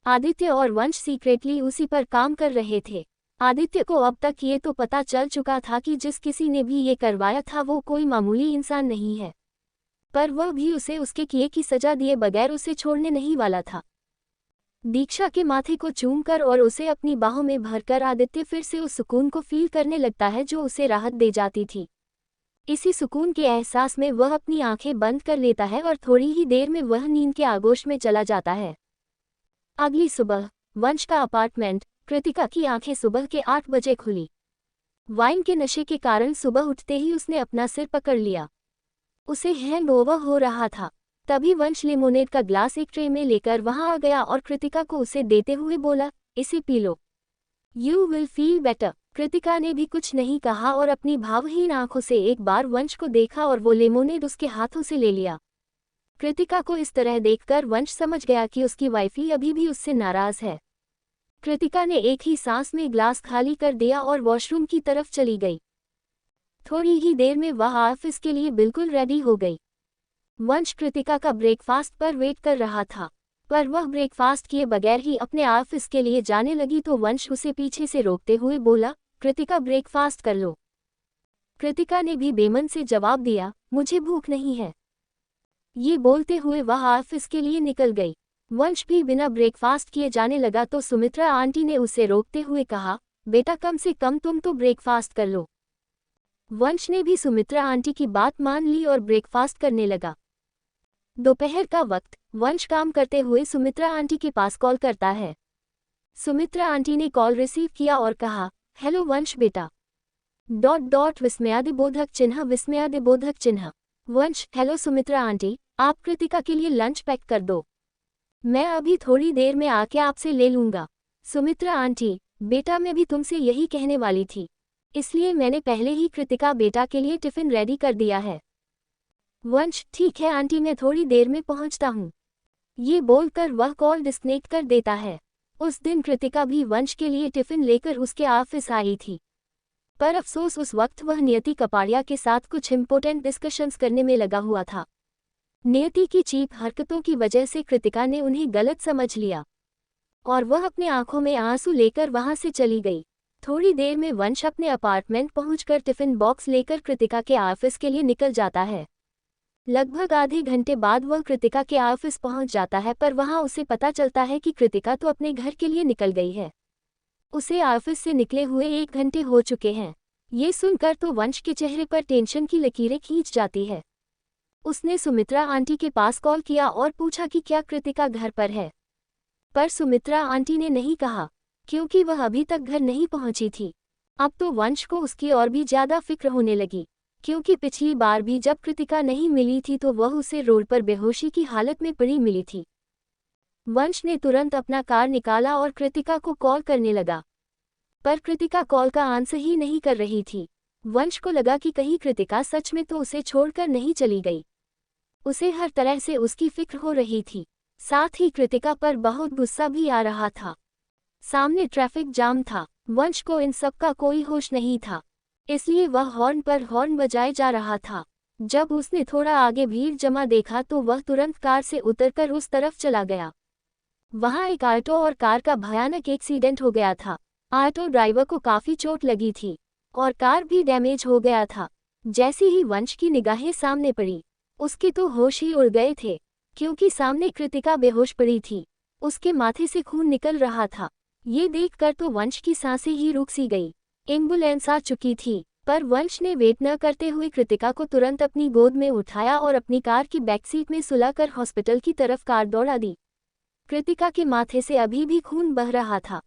आदित्य और वंश सीक्रेटली उसी पर काम कर रहे थे। आदित्य को अब तक ये तो पता चल चुका था कि जिस किसी ने भी ये करवाया था वो कोई मामूली इंसान नहीं है, पर वह भी उसे उसके किए की सजा दिए बगैर उसे छोड़ने नहीं वाला था। दीक्षा के माथे को चूमकर और उसे अपनी बाहों में भरकर आदित्य फिर से उस सुकून को फील करने लगता है जो उसे राहत दे जाती थी। इसी सुकून के एहसास में वह अपनी आंखें बंद कर लेता है और थोड़ी ही देर में वह नींद के आगोश में चला जाता है। अगली सुबह वंश का अपार्टमेंट। कृतिका की आंखें सुबह के 8 बजे खुली। वाइन के नशे के कारण सुबह उठते ही उसने अपना सिर पकड़ लिया। उसे हैंगओवर हो रहा था। तभी वंश लेमोनेड का ग्लास एक ट्रे में लेकर वहां आ गया और कृतिका को उसे देते हुए बोला, इसे P low, you will feel better. Kritika ने भी कुछ नहीं कहा और अपनी भावहीन आंखों से एक बार वंश को देखा और वो लेमोनेड उसके हाथों से ले लिया। कृतिका को इस तरह देखकर वंश समझ गया कि उसकी वाइफी अभी भी उससे नाराज है। कृतिका ने एक ही सांस में ग्लास खाली कर दिया और वॉशरूम की तरफ चली गई। थोड़ी ही देर में वह ऑफिस के लिए बिल्कुल रेडी हो गई। वंश कृतिका का ब्रेकफास्ट पर वेट कर रहा था, पर वह ब्रेकफास्ट किए बगैर ही अपने ऑफिस के लिए जाने लगी तो वंश उसे पीछे से रोकते हुए बोला, कृतिका ब्रेकफास्ट कर लो। कृतिका ने भी बेमन से जवाब दिया, मुझे भूख नहीं है। ये बोलते हुए वह ऑफिस के लिए निकल गई। वंश भी बिना ब्रेकफास्ट किए जाने लगा तो सुमित्रा आंटी ने उसे रोकते हुए कहा, बेटा कम से कम तुम तो ब्रेकफास्ट कर लो। वंश ने भी सुमित्रा आंटी की बात मान ली और ब्रेकफास्ट करने लगा। दोपहर का वक्त। वंश काम करते हुए सुमित्रा आंटी के पास कॉल करता है। सुमित्रा आंटी ने कॉल रिसीव किया और कहा, हेलो वंश बेटा। डॉट डॉट विस्मयादिबोधक चिन्ह। वंश, हेलो सुमित्रा आंटी, आप कृतिका के लिए लंच पैक कर दो, मैं अभी थोड़ी देर में आके आपसे ले लूंगा। सुमित्रा आंटी, बेटा मैं भी तुमसे यही कहने वाली थी, इसलिए मैंने पहले ही कृतिका बेटा के लिए टिफिन रेडी कर दिया है। वंश, ठीक है आंटी, मैं थोड़ी देर में पहुंचता हूँ। ये बोलकर वह कॉल डिस्कनेक्ट कर देता है। उस दिन कृतिका भी वंश के लिए टिफिन लेकर उसके ऑफिस आई थी, पर अफसोस उस वक्त वह नियति कपाड़िया के साथ कुछ इम्पोर्टेंट डिस्कशंस करने में लगा हुआ था। नियति की चीप हरकतों की वजह से कृतिका ने उन्हें गलत समझ लिया और वह अपने आंखों में आंसू लेकर वहां से चली गई। थोड़ी देर में वंश अपने अपार्टमेंट पहुंचकर टिफिन बॉक्स लेकर कृतिका के ऑफिस के लिए निकल जाता है। लगभग आधे घंटे बाद वह कृतिका के ऑफिस पहुंच जाता है, पर वहां उसे पता चलता है कि कृतिका तो अपने घर के लिए निकल गई है। उसे ऑफिस से निकले हुए 1 घंटे हो चुके हैं। ये सुनकर तो वंश के चेहरे पर टेंशन की लकीरें खींच जाती है। उसने सुमित्रा आंटी के पास कॉल किया और पूछा कि क्या कृतिका घर पर है, पर सुमित्रा आंटी ने नहीं कहा क्योंकि वह अभी तक घर नहीं पहुंची थी। अब तो वंश को उसकी और भी ज्यादा फिक्र होने लगी, क्योंकि पिछली बार भी जब कृतिका नहीं मिली थी तो वह उसे रोड पर बेहोशी की हालत में पड़ी मिली थी। वंश ने तुरंत अपना कार निकाला और कृतिका को कॉल करने लगा, पर कृतिका कॉल का आंसर ही नहीं कर रही थी। वंश को लगा कि कहीं कृतिका सच में तो उसे छोड़कर नहीं चली गई। उसे हर तरह से उसकी फिक्र हो रही थी, साथ ही कृतिका पर बहुत गुस्सा भी आ रहा था। सामने ट्रैफिक जाम था, वंश को इन सब का कोई होश नहीं था, इसलिए वह हॉर्न पर हॉर्न बजाए जा रहा था। जब उसने थोड़ा आगे भीड़ जमा देखा तो वह तुरंत कार से उतरकर उस तरफ चला गया। वहां एक ऑटो और कार का भयानक एक्सीडेंट हो गया था। ऑटो ड्राइवर को काफी चोट लगी थी और कार भी डैमेज हो गया था। जैसे ही वंश की निगाहें सामने पड़ी, उसके तो होश ही उड़ गए थे, क्योंकि सामने कृतिका बेहोश पड़ी थी। उसके माथे से खून निकल रहा था। ये देखकर तो वंश की सांसें ही रुक सी गई। एम्बुलेंस आ चुकी थी, पर वंश ने वेट न करते हुए कृतिका को तुरंत अपनी गोद में उठाया और अपनी कार की बैकसीट में सुलाकर हॉस्पिटल की तरफ कार दौड़ा दी। कृतिका के माथे से अभी भी खून बह रहा था।